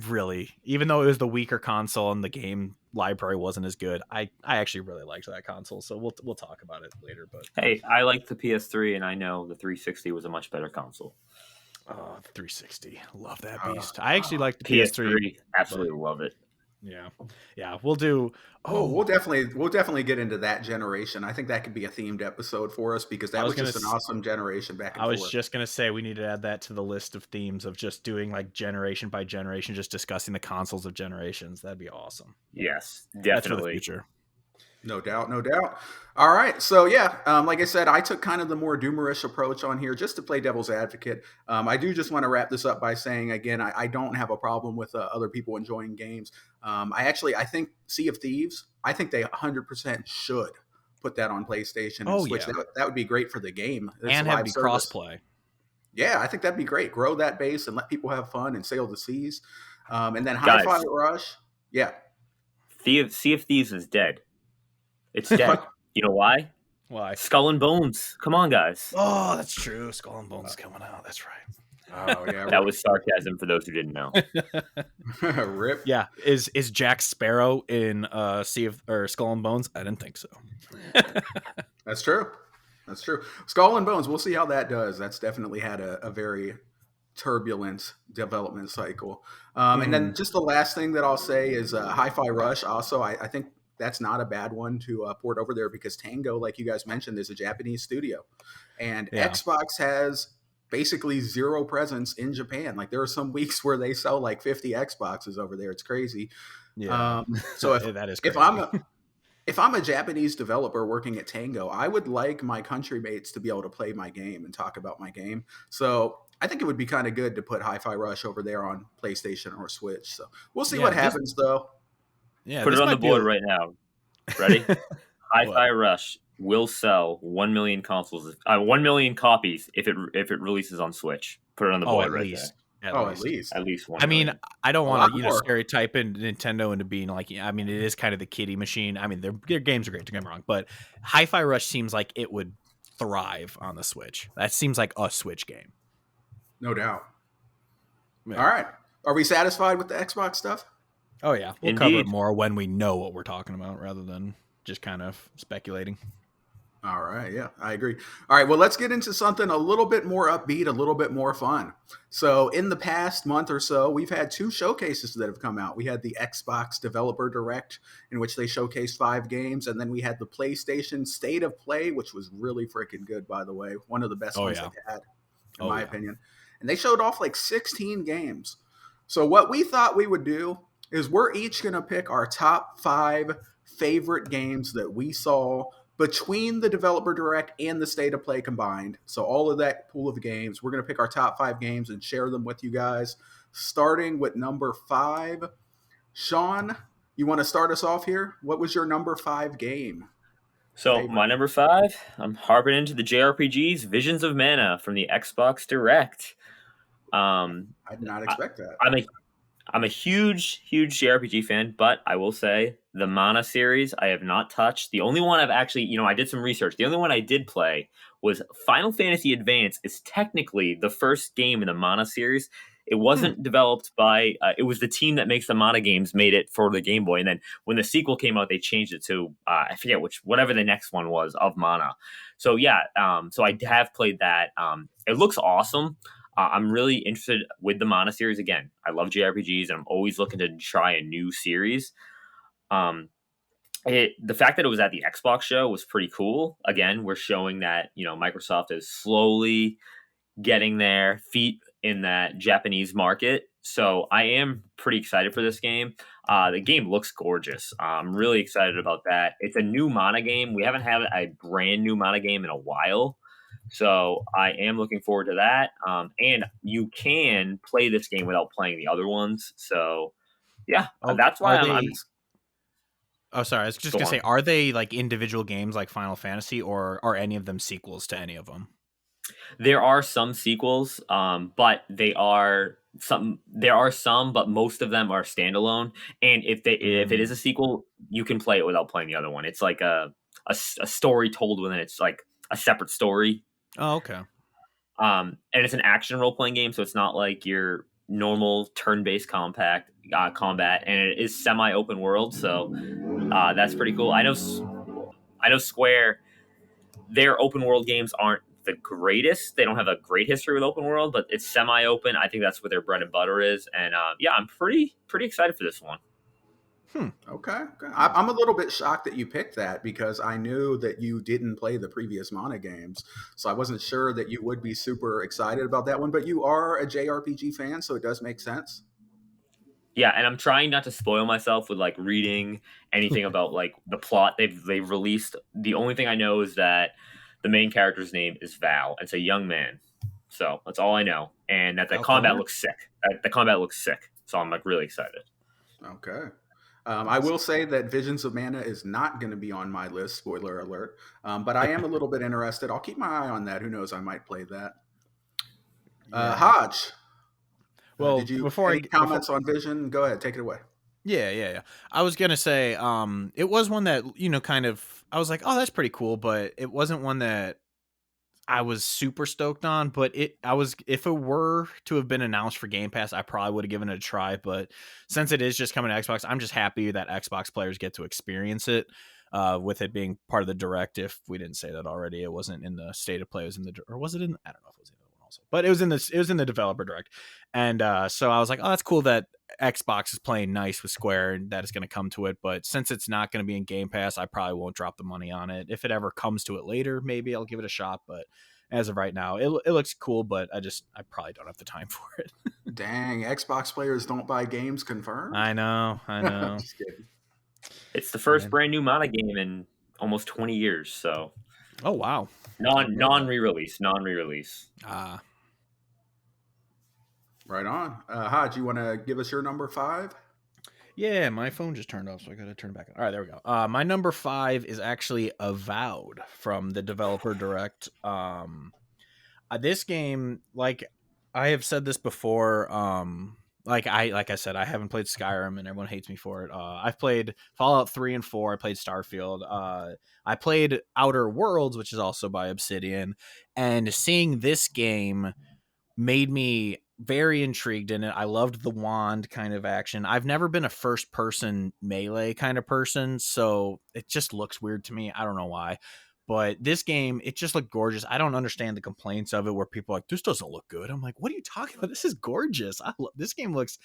really, even though it was the weaker console and the game library wasn't as good, I actually really liked that console. So we'll talk about it later. But hey, I like the PS3, and I know the 360 was a much better console. Oh, the 360, love that beast. I actually like the PS3. Absolutely love it. Yeah, we'll do. We'll definitely get into that generation. I think that could be a themed episode for us, because that was just an awesome generation back and forth. I was just gonna say we need to add that to the list of themes of just doing like generation by generation, just discussing the consoles of generations. That'd be awesome. Yes, definitely. That's for the future. No doubt. All right. So, yeah, like I said, I took kind of the more doomerish approach on here just to play devil's advocate. I do just want to wrap this up by saying, again, I don't have a problem with other people enjoying games. I think Sea of Thieves, I think they 100% should put that on PlayStation and Switch. Yeah. That would be great for the game. And have it be crossplay. Yeah, I think that'd be great. Grow that base and let people have fun and sail the seas. And then Hi-Fi Rush. Yeah. Sea of Thieves is dead. It's dead. You know why? Why? Skull and Bones. Come on, guys. Oh, that's true. Skull and Bones is coming out. That's right. Oh yeah. That was sarcasm for those who didn't know. Rip. Yeah. Is Jack Sparrow in Skull and Bones? I didn't think so. That's true. Skull and Bones. We'll see how that does. That's definitely had a very turbulent development cycle. And then just the last thing that I'll say is Hi-Fi Rush. Also, I think that's not a bad one to port over there, because Tango, like you guys mentioned, is a Japanese studio, and Xbox has basically zero presence in Japan. Like, there are some weeks where they sell like 50 Xboxes over there. It's crazy. Yeah. So that is crazy. if I'm a Japanese developer working at Tango, I would like my country mates to be able to play my game and talk about my game. So I think it would be kind of good to put Hi-Fi Rush over there on PlayStation or Switch. So we'll see what happens, though. Yeah, put it on the board right now. Ready? Hi-Fi Rush will sell 1 million copies if it releases on Switch. Put it on the board right there. At Oh, at least. least. At least 1 I mean, million. I don't A want lot to, more. stereotype Nintendo into being like, I mean, it is kind of the kiddie machine. I mean, their games are great, don't get me wrong, but Hi-Fi Rush seems like it would thrive on the Switch. That seems like a Switch game. No doubt. Yeah. All right. Are we satisfied with the Xbox stuff? Oh yeah, we'll cover it Indeed. more when we know what we're talking about rather than just kind of speculating. All right. Yeah, I agree. All right. Well, let's get into something a little bit more upbeat, a little bit more fun. So, in the past month or so, we've had 2 showcases that have come out. We had the Xbox Developer Direct, in which they showcased 5 games. And then we had the PlayStation State of Play, which was really freaking good, by the way. One of the best ones they've had, in my opinion. And they showed off like 16 games. So, what we thought we would do is we're each going to pick our top 5 favorite games that we saw between the Developer Direct and the State of Play combined. So all of that pool of games, we're going to pick our top 5 games and share them with you guys, starting with number 5. Sean, you want to start us off here? What was your number 5 game? So Favorite. my number 5, I'm harping into the JRPGs, Visions of Mana from the Xbox Direct. I did not expect that. I'm a huge JRPG fan, but I will say the Mana series I have not touched. The only one I've actually, I did some research. The only one I did play was Final Fantasy Advance. Is technically the first game in the Mana series. It wasn't developed by. It was the team that makes the Mana games made it for the Game Boy, and then when the sequel came out, they changed it to I forget whatever the next one was of Mana. So yeah, so I have played that. It looks awesome. I'm really interested with the Mana series. Again, I love JRPGs, and I'm always looking to try a new series. The fact that it was at the Xbox show was pretty cool. Again, we're showing that Microsoft is slowly getting their feet in that Japanese market. So I am pretty excited for this game. The game looks gorgeous. I'm really excited about that. It's a new Mana game. We haven't had a brand new Mana game in a while. So I am looking forward to that. And you can play this game without playing the other ones. So yeah, that's why I'm Oh, sorry. I was just gonna say, are they like individual games like Final Fantasy, or are any of them sequels to any of them? There are some sequels, but there are some, but most of them are standalone. And if it is a sequel, you can play it without playing the other one. It's like a story told within. It's like a separate story. Oh, okay. And it's an action role playing game, so it's not like your normal turn based combat, and it is semi open world. So that's pretty cool. I know Square, their open world games aren't the greatest. They don't have a great history with open world, but it's semi open. I think that's what their bread and butter is. And yeah, I'm pretty excited for this one. Okay. I'm a little bit shocked that you picked that because I knew that you didn't play the previous Mana games. So I wasn't sure that you would be super excited about that one, but you are a JRPG fan, so it does make sense. Yeah, and I'm trying not to spoil myself with like reading anything about like the plot they've released. The only thing I know is that the main character's name is Val. It's a young man. So that's all I know. And that the combat looks sick. The combat looks sick. So I'm like really excited. Okay. I will say that Visions of Mana is not going to be on my list, spoiler alert, but I am a little bit interested. I'll keep my eye on that. Who knows? I might play that. Hodge. Well, did you any comments on Vision? Go ahead, take it away. Yeah. I was gonna say, it was one that kind of I was like, oh, that's pretty cool, but it wasn't one that I was super stoked on. But if it were to have been announced for Game Pass, I probably would have given it a try. But since it is just coming to Xbox, I'm just happy that Xbox players get to experience it. With it being part of the Direct, if we didn't say that already, it wasn't in the State of Play. It was in or was it in? I don't know if it was in the one also, but it was in the Developer Direct, and so I was like, oh, that's cool that Xbox is playing nice with Square and that is going to come to it. But since it's not going to be in Game Pass, I probably won't drop the money on it. If it ever comes to it later, maybe I'll give it a shot. But as of right now, it looks cool, but I probably don't have the time for it. Dang, Xbox players don't buy games confirmed? I know. Just kidding. It's the first brand new Mana game in almost 20 years. So, oh wow, non re-release. Right on. Hodge, you want to give us your number 5? Yeah, my phone just turned off, so I got to turn it back on. All right, there we go. My number 5 is actually Avowed from the Developer Direct. This game, like, I have said this before. Like I said, I haven't played Skyrim, and everyone hates me for it. I've played Fallout 3 and 4. I played Starfield. I played Outer Worlds, which is also by Obsidian, and seeing this game made me very intrigued in it. I loved the wand kind of action. I've never been a first person melee kind of person, so it just looks weird to me. I don't know why. But this game, it just looked gorgeous. I don't understand the complaints of it where people are like, this doesn't look good. I'm like, what are you talking about? This is gorgeous. This game looks,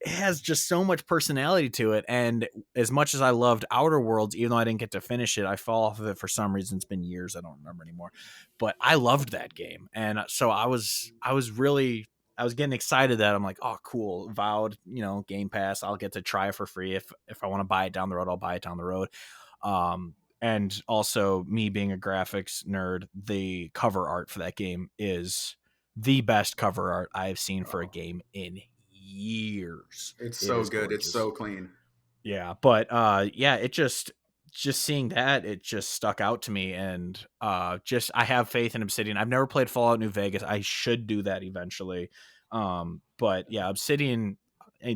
it has just so much personality to it. And as much as I loved Outer Worlds, even though I didn't get to finish it, I fell off of it for some reason. It's been years. I don't remember anymore, but I loved that game. And so I was getting excited that I'm like, oh, cool. Vowed, Game Pass. I'll get to try it for free. If I want to buy it down the road, I'll buy it down the road. And also me being a graphics nerd, the cover art for that game is the best cover art I've seen for a game in years. It's so good. Gorgeous. It's so clean. Yeah, but it just seeing that, it just stuck out to me, and I have faith in Obsidian. I've never played Fallout New Vegas. I should do that eventually. But yeah, Obsidian,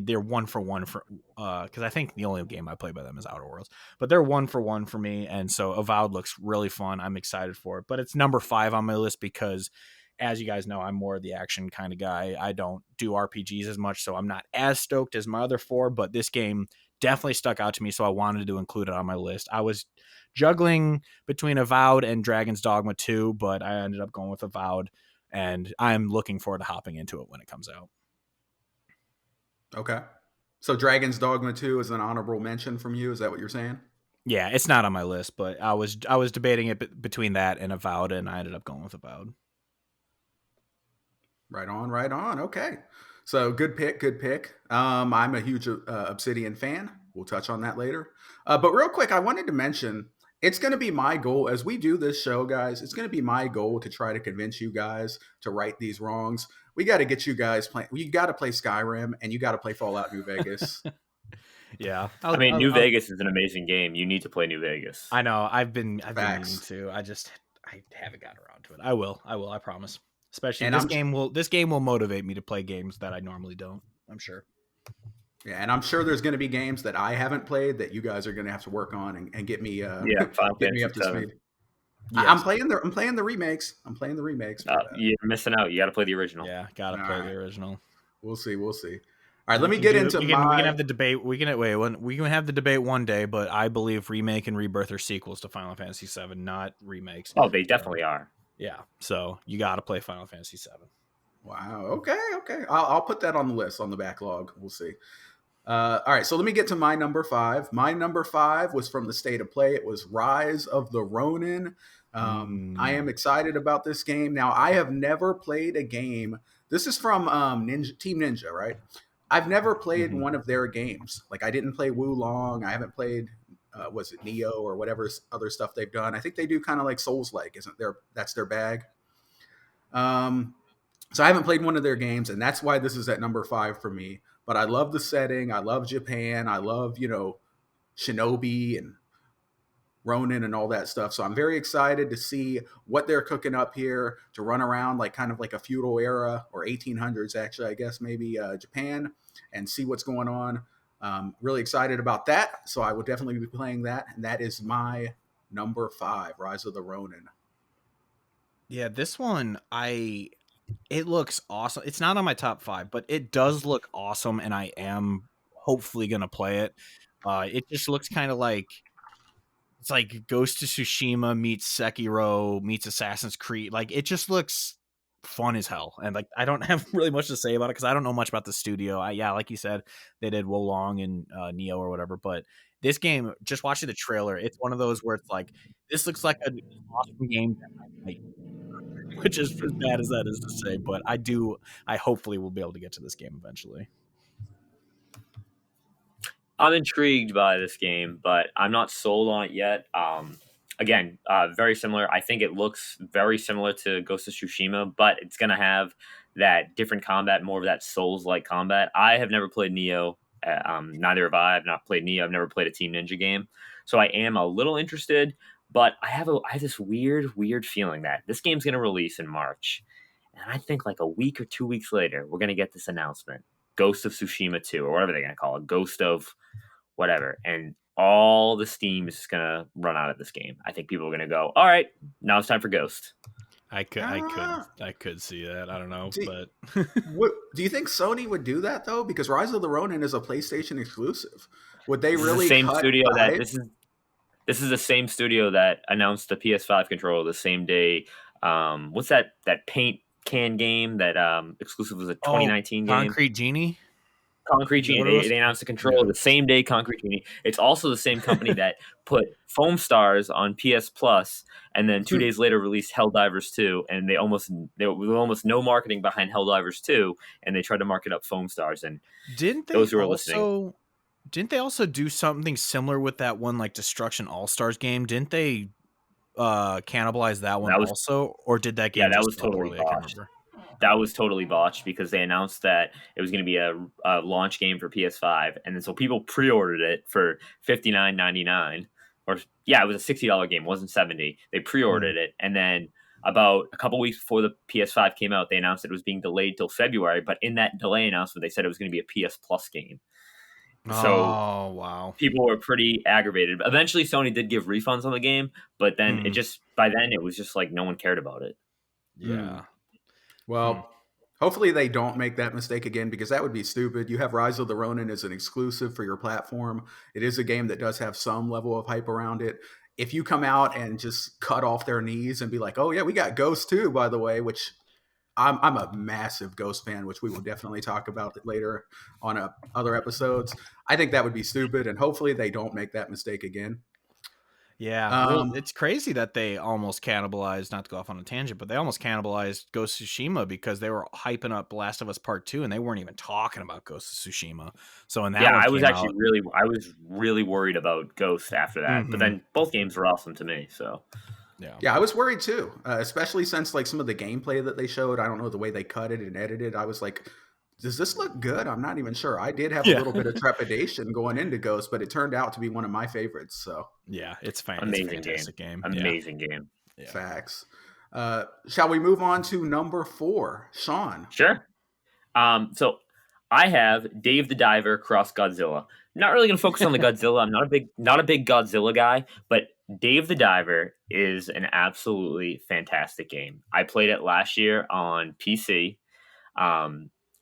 they're 1-for-1 for because I think the only game I play by them is Outer Worlds, but they're 1-for-1 for me, and so Avowed looks really fun. I'm excited for it, but it's number 5 on my list because, as you guys know, I'm more of the action kind of guy. I don't do RPGs as much, so I'm not as stoked as my other 4, but this game definitely stuck out to me, so I wanted to include it on my list. I was juggling between Avowed and Dragon's Dogma 2, but I ended up going with Avowed, and I'm looking forward to hopping into it when it comes out. Okay. So Dragon's Dogma 2 is an honorable mention from you? Is that what you're saying? Yeah, it's not on my list, but I was debating it between that and Avowed, and I ended up going with Avowed. Right on. Okay. So good pick. I'm a huge Obsidian fan. We'll touch on that later. But real quick, I wanted to mention, it's going to be my goal as we do this show, guys. It's going to be my goal to try to convince you guys to right these wrongs. We got to get you guys playing. You got to play Skyrim and you got to play Fallout New Vegas. Yeah. New Vegas is an amazing game. You need to play New Vegas. I know. I've been meaning to. I haven't gotten around to it. I will. I promise. Especially, and this game will motivate me to play games that I normally don't, I'm sure. Yeah, and I'm sure there's going to be games that I haven't played that you guys are going to have to work on and get me Final get me up to speed. Yes. I'm playing the remakes. You're missing out. You got to play the original. Yeah, got to play the original. We'll see. All right, let me get into we can have the debate. We can have the debate one day, but I believe remake and rebirth are sequels to Final Fantasy VII, not remakes. Oh, they definitely are. Yeah, so you got to play Final Fantasy VII. Wow. Okay. I'll put that on the list, on the backlog. We'll see. All right, so let me get to my number 5. My number 5 was from the State of Play. It was Rise of the Ronin. I am excited about this game. Now, I have never played a game. This is from Team Ninja, right? I've never played one of their games. Like, I didn't play Wulong. I haven't played, was it Neo or whatever other stuff they've done. I think they do kind of like Souls-like, that's their bag. So I haven't played one of their games, and that's why this is at number 5 for me. But I love the setting. I love Japan. I love, Shinobi and Ronin and all that stuff. So I'm very excited to see what they're cooking up here, to run around like kind of like a feudal era, or 1800s, actually, I guess, maybe Japan, and see what's going on. Really excited about that. So I will definitely be playing that. And that is my number 5, Rise of the Ronin. Yeah, this one, it looks awesome. It's not on my top 5, but it does look awesome, and I am hopefully going to play it. It just looks kind of like, it's like Ghost of Tsushima meets Sekiro meets Assassin's Creed. Like, it just looks fun as hell. And like, I don't have really much to say about it because I don't know much about the studio. Like you said, they did Wolong and Neo or whatever, but this game, just watching the trailer, it's one of those where it's like, this looks like an awesome game that I might, which is as bad as that is to say, but I hopefully will be able to get to this game eventually. I'm intrigued by this game, but I'm not sold on it yet. Again, very similar. I think it looks very similar to Ghost of Tsushima, but it's going to have that different combat, more of that Souls-like combat. I have never played Neo. Neither have I. I've not played Neo. I've never played a Team Ninja game. So I am a little interested, but I have this weird feeling that this game's going to release in March. And I think like a week or 2 weeks later, we're gonna get this announcement: Ghost of Tsushima 2, or whatever they're gonna call it, Ghost of whatever, and all the steam is just gonna run out of this game. I think people are gonna go, all right, now it's time for Ghost. I could see that. I don't know, but do you think Sony would do that though? Because Rise of the Ronin is a PlayStation exclusive. Would they This really is the same cut studio the that hype? this is the same studio that announced the PS5 controller the same day. What's that paint can game that exclusive was a 2019 game? Concrete Genie. Concrete Genie. They announced the controller the same day. Concrete Genie. It's also the same company that put Foam Stars on PS Plus, and then 2 days later released Helldivers 2. And there was almost no marketing behind Helldivers 2, and they tried to market up Foam Stars. And didn't they those who are listening, didn't they also do something similar with that one like Destruction All Stars game? Didn't they cannibalize that one also, or did that game? Yeah, that was totally botched. That was totally botched because they announced that it was going to be a launch game for PS5, and then so people pre-ordered it for $59.99, or it was a $60 game, it wasn't $70. They pre-ordered it, and then about a couple weeks before the PS5 came out, they announced that it was being delayed till February. But in that delay announcement, they said it was going to be a PS Plus game. So wow, people were pretty aggravated. Eventually, Sony did give refunds on the game, but then by then it was just like no one cared about it. Yeah. Well, hopefully they don't make that mistake again, because that would be stupid. You have Rise of the Ronin as an exclusive for your platform. It is a game that does have some level of hype around it. If you come out and just cut off their knees and be like, oh yeah, we got Ghost too, by the way, which I'm a massive Ghost fan, which we will definitely talk about later on other episodes. I think that would be stupid, and hopefully they don't make that mistake again. Yeah, well, it's crazy that they almost cannibalized, not to go off on a tangent, but they almost cannibalized Ghost of Tsushima because they were hyping up Last of Us Part 2 and they weren't even talking about Ghost of Tsushima. So in that I was really worried about Ghost after that. But then both games were awesome to me, so yeah, I was worried too, especially since like some of the gameplay that they showed, I don't know, the way they cut it and edited, I was like, does this look good? I'm not even sure. I did have a little bit of trepidation going into Ghost, but it turned out to be one of my favorites. So yeah, it's fine. Amazing game. Amazing game. Yeah. Facts. Shall we move on to number 4, Sean? Sure. So I have Dave the Diver Cross Godzilla. Not really going to focus on the Godzilla. I'm not a big Godzilla guy, but Dave the Diver is an absolutely fantastic game. I played it last year on PC.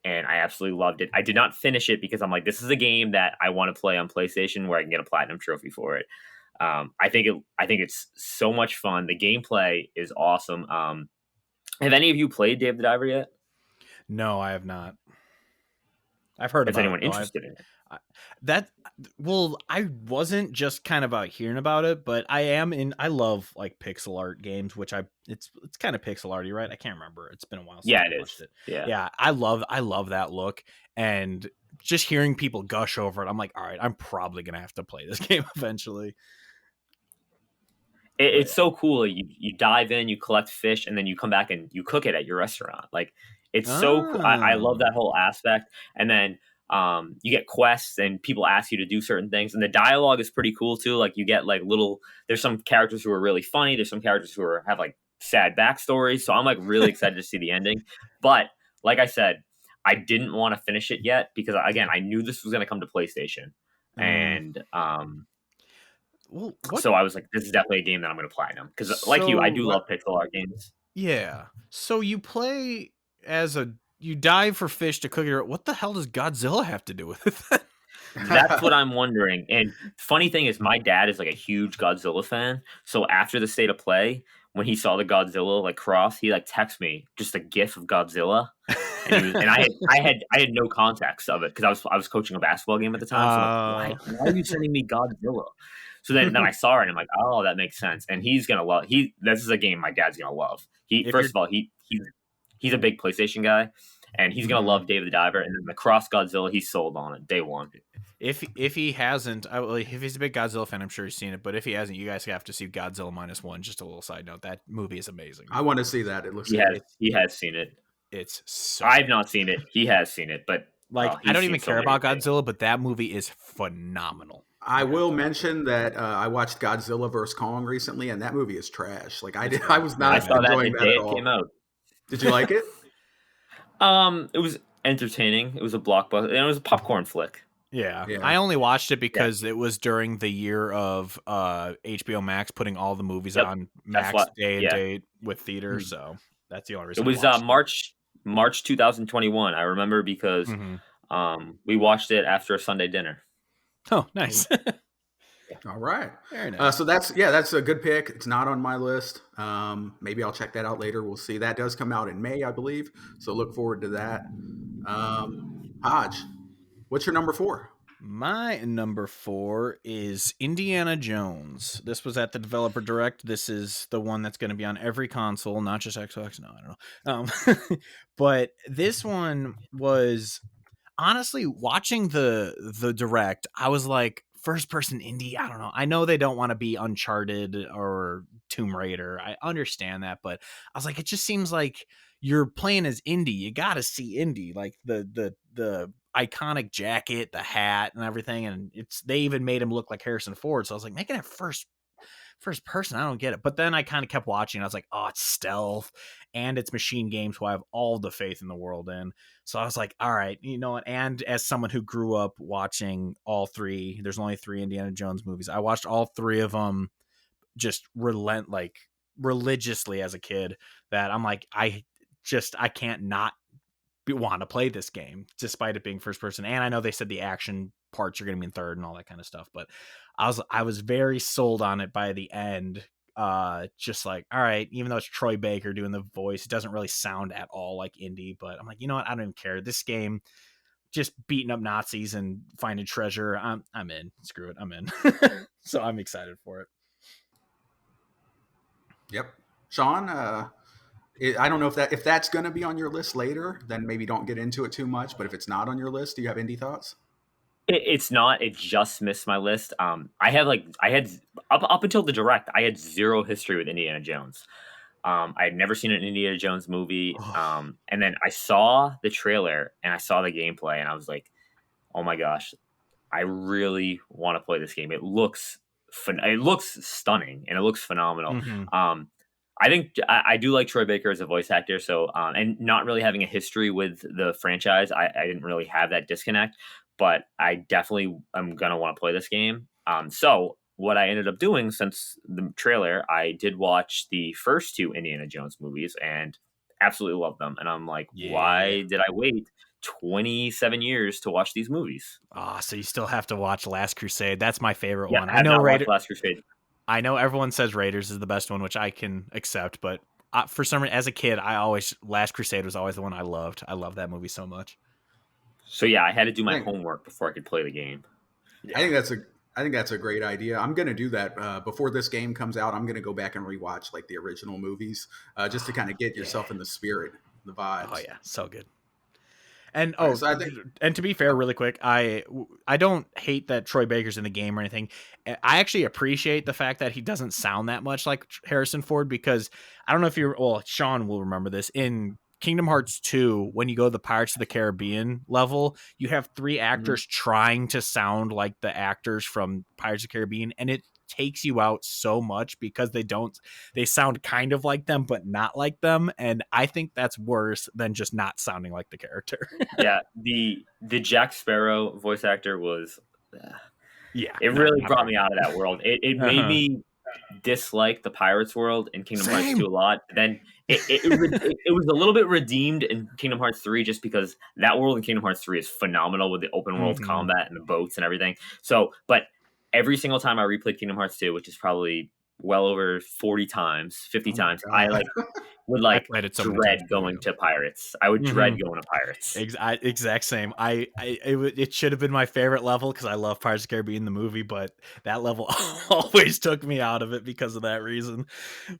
And I absolutely loved it. I did not finish it because I'm like, this is a game that I want to play on PlayStation where I can get a platinum trophy for it. I think it's so much fun. The gameplay is awesome. Have any of you played Dave the Diver yet? No, I have not. I've heard about it. Is anyone interested in it? I wasn't just kind of out hearing about it, but I love like pixel art games, which it's kind of pixel arty, right? I can't remember. It's been a while since I watched it. Yeah. I love that look, and just hearing people gush over it, I'm like, all right, I'm probably gonna have to play this game eventually. It's so cool. You dive in, you collect fish, and then you come back and you cook it at your restaurant. Like, it's so cool. I love that whole aspect. And then you get quests and people ask you to do certain things, and the dialogue is pretty cool too. Like, you get like there's some characters who are really funny. There's some characters who have like sad backstories. So I'm like really excited to see the ending. But like I said, I didn't want to finish it yet because, again, I knew this was going to come to PlayStation. And so I was like, this is definitely a game that I'm going to platinum because, like you, I do love pixel art games. Yeah. So you play you dive for fish to cook it. What the hell does Godzilla have to do with it? That's what I'm wondering. And funny thing is, my dad is like a huge Godzilla fan. So after the state of play, when he saw the Godzilla like cross, he like texted me just a GIF of Godzilla, and I had no context of it because I was coaching a basketball game at the time. So I'm like, why are you sending me Godzilla? So then I saw it and I'm like, oh, that makes sense. And he's gonna love. This is a game my dad's gonna love. First of all, he's a big PlayStation guy, and he's gonna love Dave the Diver. And then the Cross Godzilla, he's sold on it day one. If he hasn't, if he's a big Godzilla fan, I'm sure he's seen it. But if he hasn't, you guys have to see Godzilla -1. Just a little side note: that movie is amazing. I want to see that. It looks. He has seen it. It's so. I've not seen it. He has seen it, but I don't even care about Godzilla, but that movie is phenomenal. I will mention that I watched Godzilla vs. Kong recently, and that movie is trash. Like I was not enjoying that at all. Came out. Did you like it? It was entertaining. It was a blockbuster, and it was a popcorn flick. Yeah. Yeah. I only watched it because it was during the year of HBO Max putting all the movies Yep. on That's Max what. day and Yeah. date with theaters, so that's the only It reason I was watched March 2021. I remember because it. we watched it after a Sunday dinner. Oh, nice. All right. Very nice. So that's a good pick. It's not on my list. Maybe I'll check that out later. We'll see. That does come out in May, I believe. So look forward to that. Hodge, what's your number 4? My number 4 is Indiana Jones. This was at the Developer Direct. This is the one that's going to be on every console, not just Xbox. No, I don't know. But this one was honestly watching the Direct. I was like, first person indie. I don't know. I know they don't want to be Uncharted or Tomb Raider. I understand that, but I was like, it just seems like you're playing as Indy. You got to see Indy, like the iconic jacket, the hat, and everything. And they even made him look like Harrison Ford. So I was like, making it first person, I don't get it. But then I kind of kept watching. I was like, oh, it's stealth and it's machine games, who I have all the faith in the world in. So I was like, all right, you know what? And as someone who grew up watching all 3, there's only 3 Indiana Jones movies. I watched all 3 of them just religiously as a kid, that I'm like, I can't not want to play this game despite it being first person. And I know they said the action parts are going to be in third and all that kind of stuff, but I was very sold on it by the end. Just like, all right, even though it's Troy Baker doing the voice, it doesn't really sound at all like Indy, but I'm like, you know what? I don't even care. This game, just beating up Nazis and finding treasure. I'm in. Screw it. I'm in. So I'm excited for it. Yep. Sean, I don't know if that's going to be on your list later, then maybe don't get into it too much. But if it's not on your list, do you have indie thoughts? It's not. It just missed my list. I had up until the Direct, I had zero history with Indiana Jones. I had never seen an Indiana Jones movie. And then I saw the trailer and I saw the gameplay, and I was like, oh my gosh, I really want to play this game. It looks stunning and it looks phenomenal. Mm-hmm. I think I do like Troy Baker as a voice actor. So, and not really having a history with the franchise, I didn't really have that disconnect, but I definitely am going to want to play this game. So what I ended up doing since the trailer, I did watch the first 2 Indiana Jones movies and absolutely loved them. And I'm like, why did I wait 27 years to watch these movies? So you still have to watch Last Crusade. That's my favorite one. I know Last Crusade. I know everyone says Raiders is the best one, which I can accept, but for some reason, as a kid, Last Crusade was always the one I loved. I love that movie so much. So yeah, I had to do my homework before I could play the game. Yeah. I think that's a great idea. I'm going to do that before this game comes out. I'm going to go back and rewatch like the original movies just to kind of get yourself in the spirit, the vibes. Oh yeah, so good. And and to be fair, really quick, I don't hate that Troy Baker's in the game or anything. I actually appreciate the fact that he doesn't sound that much like Harrison Ford, because I don't know if Sean will remember this. In Kingdom Hearts 2, when you go to the Pirates of the Caribbean level, you have 3 actors trying to sound like the actors from Pirates of the Caribbean, and it takes you out so much because they sound kind of like them but not like them, and I think that's worse than just not sounding like the character. Yeah, the Jack Sparrow voice actor was it really brought me out of that world. It made me dislike the Pirates world in Kingdom Hearts 2 a lot. Then it was a little bit redeemed in Kingdom Hearts 3 just because that world in Kingdom Hearts 3 is phenomenal with the open world combat and the boats and everything. So, but every single time I replayed Kingdom Hearts 2, which is probably well over 40 times, 50 times, I would dread going to Pirates. I would dread going to Pirates. Exact same. It should have been my favorite level because I love Pirates of the Caribbean the movie, but that level always took me out of it because of that reason.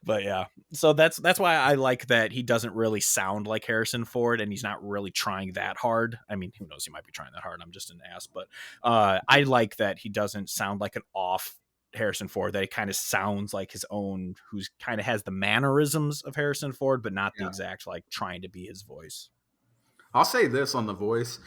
But yeah, so that's why I like that he doesn't really sound like Harrison Ford, and he's not really trying that hard. I mean, who knows? He might be trying that hard. I'm just an ass, but I like that he doesn't sound like an off Harrison Ford, that it kind of sounds like his own, who's kind of has the mannerisms of Harrison Ford, but not the exact like trying to be his voice. I'll say this on the voice.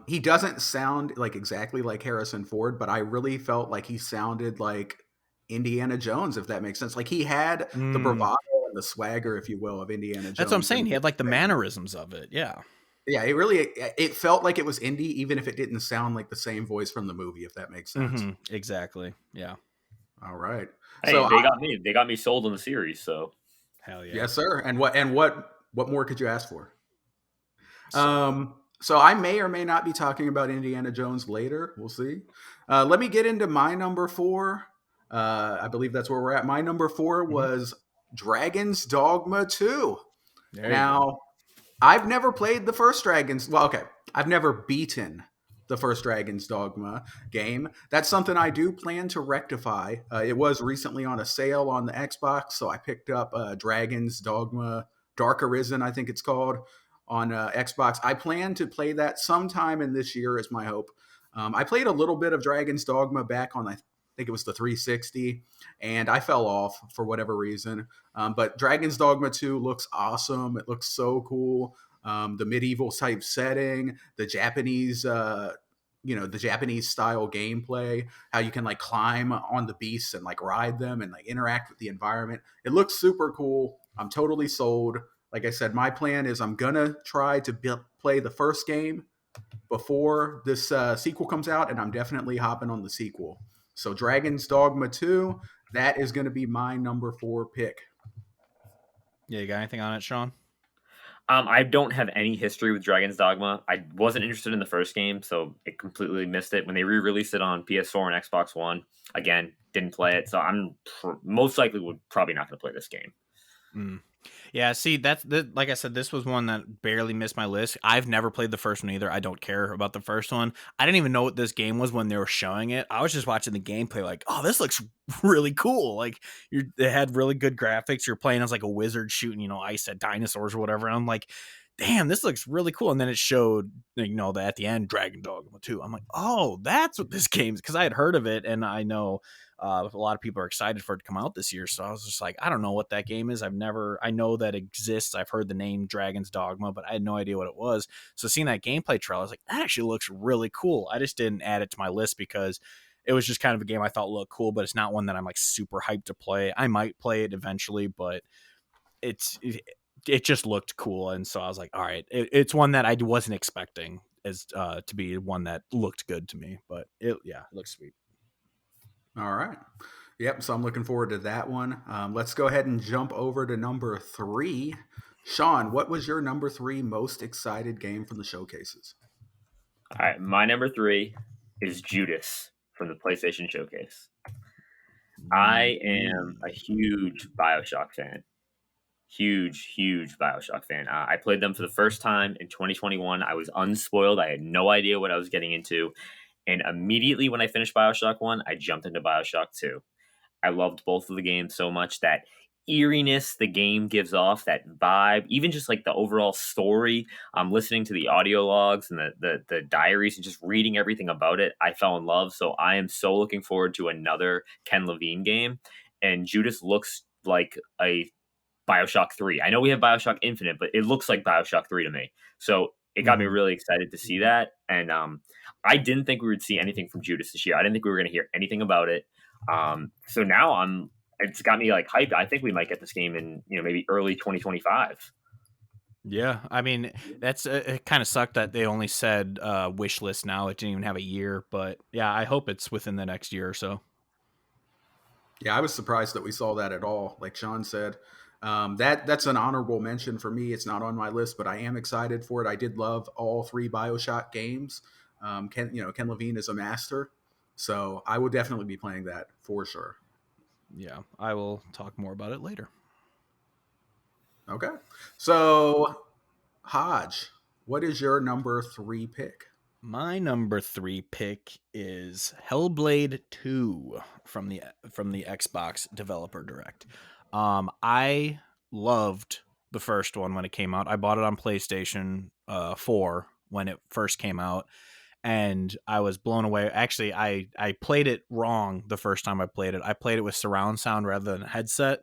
He doesn't sound like exactly like Harrison Ford, but I really felt like he sounded like Indiana Jones, if that makes sense. Like he had the bravado and the swagger, if you will, of Indiana Jones. That's what I'm saying. And He had like the mannerisms of it. Yeah. yeah, it felt like it was indie, even if it didn't sound like the same voice from the movie, if that makes sense. Mm-hmm. Exactly. Yeah. All right. Hey, So they got me sold on the series. So Hell yeah. yes, sir. And what more could you ask for? So I may or may not be talking about Indiana Jones later. We'll see. Let me get into my number 4. I believe that's where we're at. My number 4 was Dragon's Dogma 2. Now, I've never played the first Dragon's. Well, okay, I've never beaten the first Dragon's Dogma game. That's something I do plan to rectify. It was recently on a sale on the Xbox, so I picked up Dragon's Dogma Dark Arisen, I think it's called, on Xbox. I plan to play that sometime in this year, is my hope. I played a little bit of Dragon's Dogma back on, I think it was the 360, and I fell off for whatever reason. But Dragon's Dogma 2 looks awesome. It looks so cool. The medieval type setting, the Japanese, the Japanese style gameplay, how you can like climb on the beasts and like ride them and like interact with the environment. It looks super cool. I'm totally sold. Like I said, my plan is I'm gonna try to play the first game before this sequel comes out, and I'm definitely hopping on the sequel. So Dragon's Dogma 2, that is going to be my number 4 pick. Yeah, you got anything on it, Sean? I don't have any history with Dragon's Dogma. I wasn't interested in the first game, so it completely missed it. When they re-released it on PS4 and Xbox One, again, didn't play it. So I'm most likely probably not going to play this game. Yeah, see, like I said, this was one that barely missed my list. I've never played the first one either. I don't care about the first one. I didn't even know what this game was when they were showing it. I was just watching the gameplay like, oh, this looks really cool. Like, it had really good graphics. You're playing as like a wizard shooting, ice at dinosaurs or whatever. And I'm like, damn, this looks really cool. And then it showed, that at the end, Dragon Dogma 2. I'm like, oh, that's what this game is. Because I had heard of it, and I know a lot of people are excited for it to come out this year. So I was just like, I don't know what that game is. I know that it exists. I've heard the name Dragon's Dogma, but I had no idea what it was. So seeing that gameplay trailer, I was like, that actually looks really cool. I just didn't add it to my list because it was just kind of a game I thought looked cool, but it's not one that I'm like super hyped to play. I might play it eventually, but it just looked cool. And so I was like, all right, it's one that I wasn't expecting as to be one that looked good to me, but it looks sweet. All right. Yep. So I'm looking forward to that one. Let's go ahead and jump over to number 3. Sean, what was your number 3 most excited game from the showcases? All right. My number 3 is Judas from the PlayStation Showcase. I am a huge BioShock fan. Huge BioShock fan. I played them for the first time in 2021. I was unspoiled. I had no idea what I was getting into. And immediately when I finished BioShock 1, I jumped into BioShock 2. I loved both of the games so much. That eeriness the game gives off, that vibe, even just like the overall story, listening to the audio logs and the diaries and just reading everything about it, I fell in love. So I am so looking forward to another Ken Levine game. And Judas looks like a BioShock 3. I know we have BioShock Infinite, but it looks like BioShock 3 to me. So it got me really excited to see that. And I didn't think we would see anything from Judas this year. I didn't think we were going to hear anything about it. So now it's got me like hyped. I think we might get this game in, maybe early 2025. Yeah. I mean, that's it kind of sucked that they only said wish list now. It didn't even have a year, but yeah, I hope it's within the next year or so. Yeah, I was surprised that we saw that at all. Like Sean said, that's an honorable mention for me. It's not on my list, but I am excited for it. I did love all 3 BioShock games. Ken Levine is a master, so I will definitely be playing that for sure. Yeah, I will talk more about it later. Okay, so Hodge, what is your number 3 pick? My number 3 pick is Hellblade 2 from the Xbox Developer Direct. I loved the first one when it came out. I bought it on PlayStation 4 when it first came out, and I was blown away. Actually, I played it wrong the first time I played it. I played it with surround sound rather than a headset,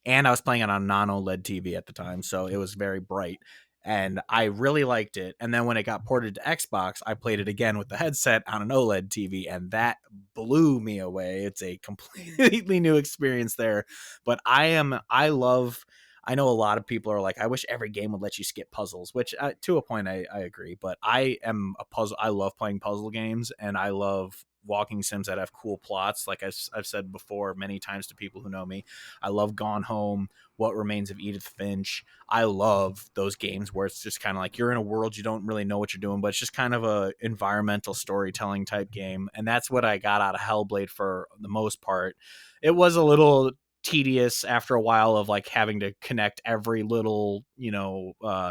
and I was playing it on non-OLED TV at the time, so it was very bright. And I really liked it. And then when it got ported to Xbox, I played it again with the headset on an OLED TV, and that blew me away. It's a completely new experience there. But I love I know a lot of people are like, I wish every game would let you skip puzzles, which to a point I agree. But I am a puzzle. I love playing puzzle games, and I love walking sims that have cool plots. Like I've said before many times to people who know me, I love Gone Home, What Remains of Edith Finch. I love those games where it's just kind of like you're in a world you don't really know what you're doing, but it's just kind of a environmental storytelling type game. And that's what I got out of Hellblade for the most part. It was a little tedious after a while of like having to connect every little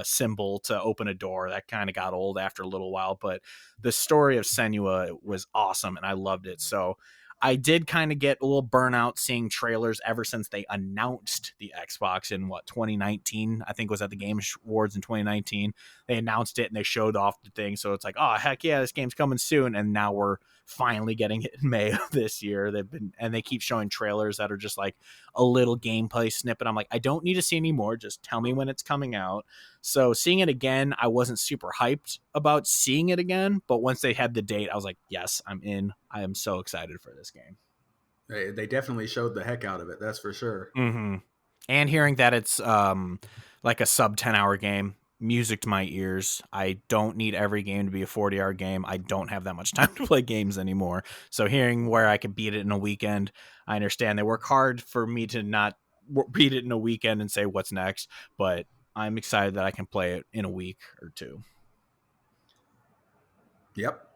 symbol to open a door. That kind of got old after a little while, but the story of Senua was awesome and I loved it. So I did kind of get a little burnout seeing trailers ever since they announced the Xbox in 2019. I think it was at the Game Awards in 2019. They announced it and they showed off the thing. So it's like, oh heck yeah, this game's coming soon. And now we're finally getting it in May of this year. They keep showing trailers that are just like a little gameplay snippet. I'm like, I don't need to see any more. Just tell me when it's coming out. So seeing it again, I wasn't super hyped about seeing it again, but once they had the date, I was like, yes, I'm in. I am so excited for this game. They definitely showed the heck out of it. That's for sure. Mm-hmm. And hearing that it's like a sub 10-hour game, music to my ears. I don't need every game to be a 40-hour game. I don't have that much time to play games anymore. So hearing where I could beat it in a weekend, I understand they work hard for me to not beat it in a weekend and say what's next, but I'm excited that I can play it in a week or two. Yep.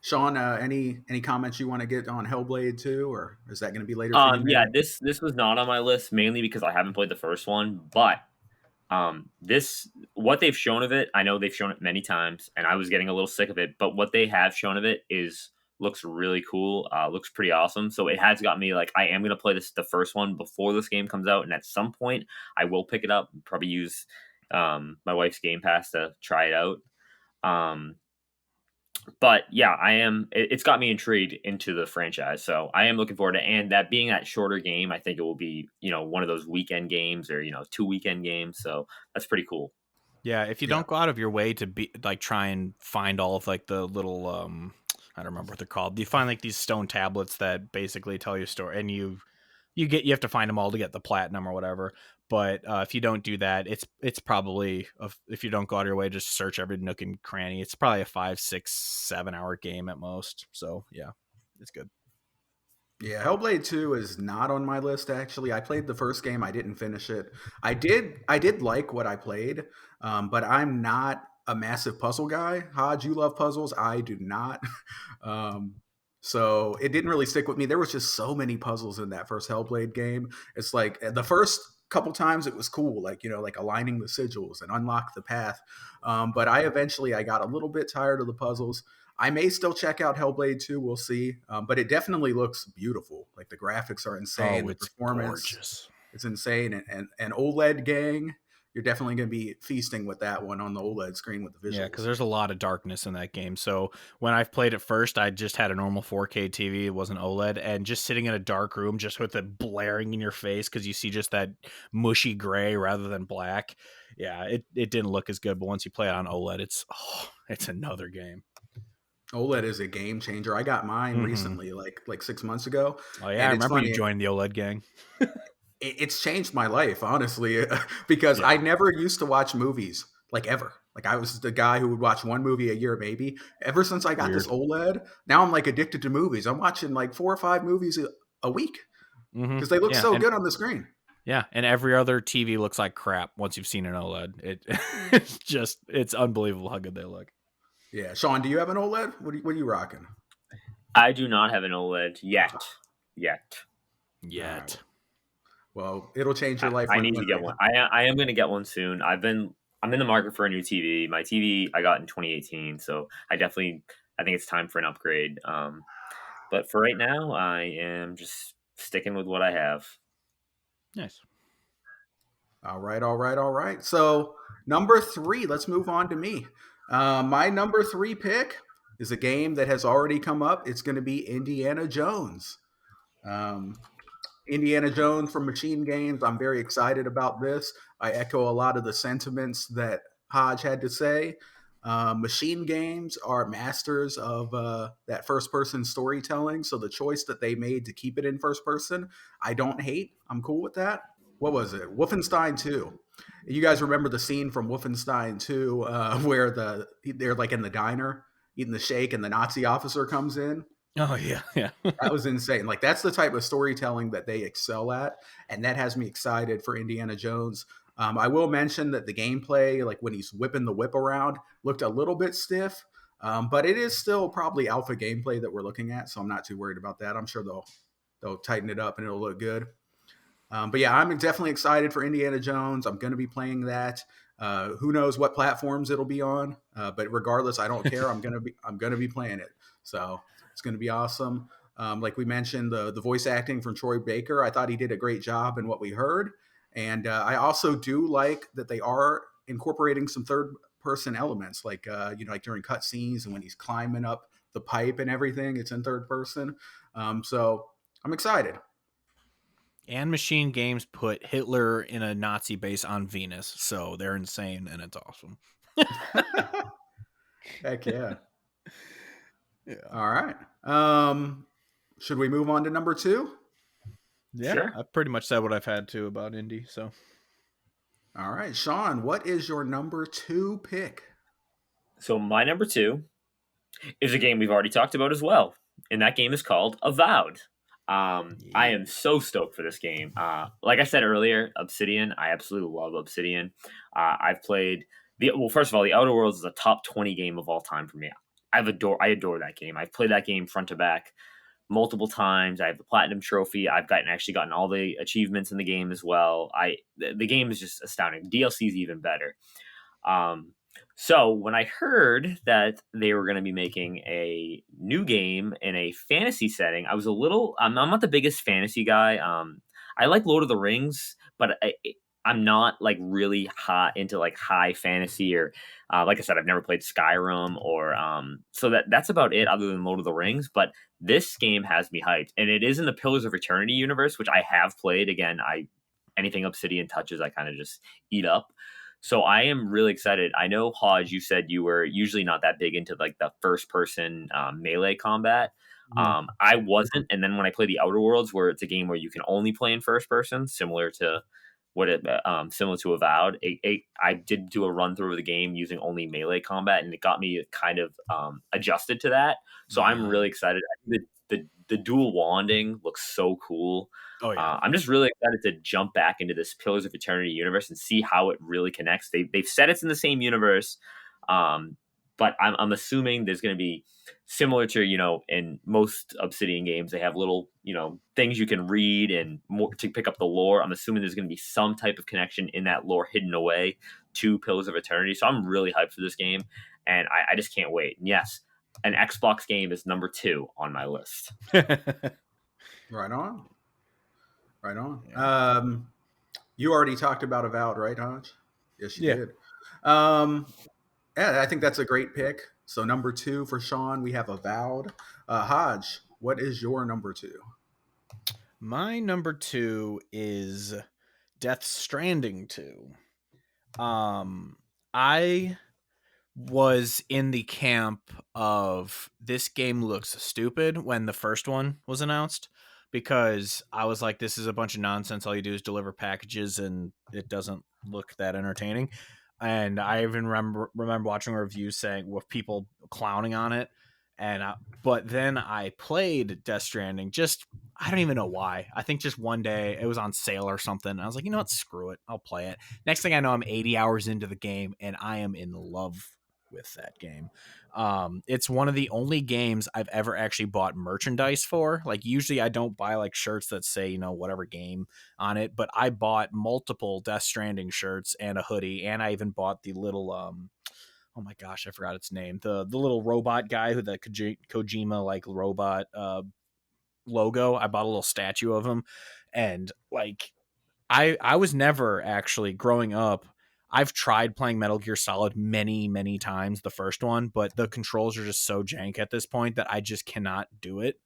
Sean, any comments you want to get on Hellblade 2, or is that going to be later? Yeah, this was not on my list mainly because I haven't played the first one, but this what they've shown of it, I know they've shown it many times, and I was getting a little sick of it. But what they have shown of it looks really cool. Looks pretty awesome. So it has got me like I am gonna play the first one before this game comes out, and at some point I will pick it up. Probably use my wife's Game Pass to try it out. But yeah, I am. It's got me intrigued into the franchise, so I am looking forward to. And that being that shorter game, I think it will be one of those weekend games or 2 weekend games. So that's pretty cool. Yeah, if you don't go out of your way to be like try and find all of like the little I don't remember what they're called. You find like these stone tablets that basically tell you a story, and you have to find them all to get the platinum or whatever. But if you don't do that, it's probably if you don't go out of your way, just search every nook and cranny. It's probably a 5, 6, 7 hour game at most. So yeah, it's good. Yeah, Hellblade 2 is not on my list actually. I played the first game, I didn't finish it. I did like what I played, but I'm not a massive puzzle guy. Hodge, you love puzzles, I do not. So it didn't really stick with me. There was just so many puzzles in that first Hellblade game. It's like the first couple times it was cool, like like aligning the sigils and unlock the path. But I got a little bit tired of the puzzles. I may still check out Hellblade 2. We'll see. But it definitely looks beautiful. Like the graphics are insane. Oh, the it's performance, gorgeous. It's insane. And OLED gang, you're definitely going to be feasting with that one on the OLED screen with the visuals. Yeah, because there's a lot of darkness in that game. So when I played it first, I just had a normal 4K TV. It wasn't OLED. And just sitting in a dark room, just with it blaring in your face because you see just that mushy gray rather than black. Yeah, it didn't look as good. But once you play it on OLED, it's another game. OLED is a game changer. I got mine recently, like 6 months ago. Oh yeah, I remember you joined the OLED gang. It's changed my life, honestly, because I never used to watch movies, like ever. Like I was the guy who would watch one movie a year, maybe. Ever since I got this OLED, now I'm like addicted to movies. I'm watching like 4 or 5 movies a week because they look so good on the screen. Yeah, and every other TV looks like crap once you've seen an OLED. It's unbelievable how good they look. Yeah, Sean, do you have an OLED? What are you rocking? I do not have an OLED yet. Yet. Well, it'll change your life. I need to get one. I am going to get one soon. I'm in the market for a new TV. My TV I got in 2018, so I think it's time for an upgrade. But for right now, I am just sticking with what I have. Nice. All right. So number 3, let's move on to me. My number 3 pick is a game that has already come up. It's going to be Indiana Jones. Indiana Jones from Machine Games. I'm very excited about this. I echo a lot of the sentiments that Hodge had to say. Machine Games are masters of that first-person storytelling, so the choice that they made to keep it in first person, I don't hate. I'm cool with that. what was it? Wolfenstein 2. You guys remember the scene from Wolfenstein 2 where they're like in the diner eating the shake and the Nazi officer comes in? Oh yeah, yeah. That was insane. Like that's the type of storytelling that they excel at, and that has me excited for Indiana Jones. I will mention that the gameplay, like when he's whipping the whip around, looked a little bit stiff, but it is still probably alpha gameplay that we're looking at, so I'm not too worried about that. I'm sure they'll tighten it up and it'll look good. But yeah, I'm definitely excited for Indiana Jones. I'm going to be playing that. Who knows what platforms it'll be on? But regardless, I don't care. I'm gonna be playing it. So it's going to be awesome. Like we mentioned, the voice acting from Troy Baker, I thought he did a great job in what we heard, and I also do like that they are incorporating some third person elements, like like during cutscenes and when he's climbing up the pipe and everything, it's in third person. So I'm excited. And Machine Games put Hitler in a Nazi base on Venus, so they're insane and it's awesome. Heck yeah. Yeah. All right. Should we move on to number 2? Yeah, Sure. I pretty much said what I've had to about Indy. So, All right, Sean, what is your number 2 pick? So my number 2 is a game we've already talked about as well, and that game is called Avowed. I am so stoked for this game. Like I said earlier, Obsidian. I absolutely love Obsidian. I've played first of all, the Outer Worlds is a top 20 game of all time for me. I adore that game. I've played that game front to back multiple times. I have the platinum trophy. I've actually gotten all the achievements in the game as well. The game is just astounding. DLC is even better. So when I heard that they were going to be making a new game in a fantasy setting, I was I'm not the biggest fantasy guy. I like Lord of the Rings, but I'm not like really hot into like high fantasy or like I said, I've never played Skyrim or so that's about it other than Lord of the Rings. But this game has me hyped, and it is in the Pillars of Eternity universe, which I have played. Again, anything Obsidian touches, I kind of just eat up. So I am really excited. I know, Hodge, you said you were usually not that big into like the first person melee combat. I wasn't. And then when I play the Outer Worlds, where it's a game where you can only play in first person, similar to similar to Avowed, I did do a run through of the game using only melee combat, and it got me kind of adjusted to that. So I'm really excited. I think the dual wanding looks so cool. oh yeah, I'm just really excited to jump back into this Pillars of Eternity universe and see how it really connects. They've said it's in the same universe, but I'm assuming there's going to be similar to in most Obsidian games, they have little things you can read and more to pick up the lore. I'm assuming there's going to be some type of connection in that lore hidden away to Pillars of Eternity. So I'm really hyped for this game, and I just can't wait. And yes, an Xbox game is number 2 on my list. Right on. Right on. Yeah. You already talked about Avowed, right, Hodge? Yes, you Yeah. did. Yeah, I think that's a great pick. So number 2 for Sean, we have Avowed. Hodge, what is your number 2? My number 2 is Death Stranding 2. I was in the camp of this game looks stupid when the first one was announced, because I was like, this is a bunch of nonsense. All you do is deliver packages and it doesn't look that entertaining. And I even remember watching reviews saying with people clowning on it. But then I played Death Stranding. I don't even know why. I think just one day it was on sale or something. I was like, you know what? Screw it. I'll play it. Next thing I know, I'm 80 hours into the game and I am in love with that game. It's one of the only games I've ever actually bought merchandise for. Like usually I don't buy like shirts that say, whatever game on it, but I bought multiple Death Stranding shirts and a hoodie, and I even bought the little oh my gosh, I forgot its name. The little robot guy who the Kojima like robot logo. I bought a little statue of him, and like I was never actually growing up. I've tried playing Metal Gear Solid many, many times, the first one, but the controls are just so jank at this point that I just cannot do it.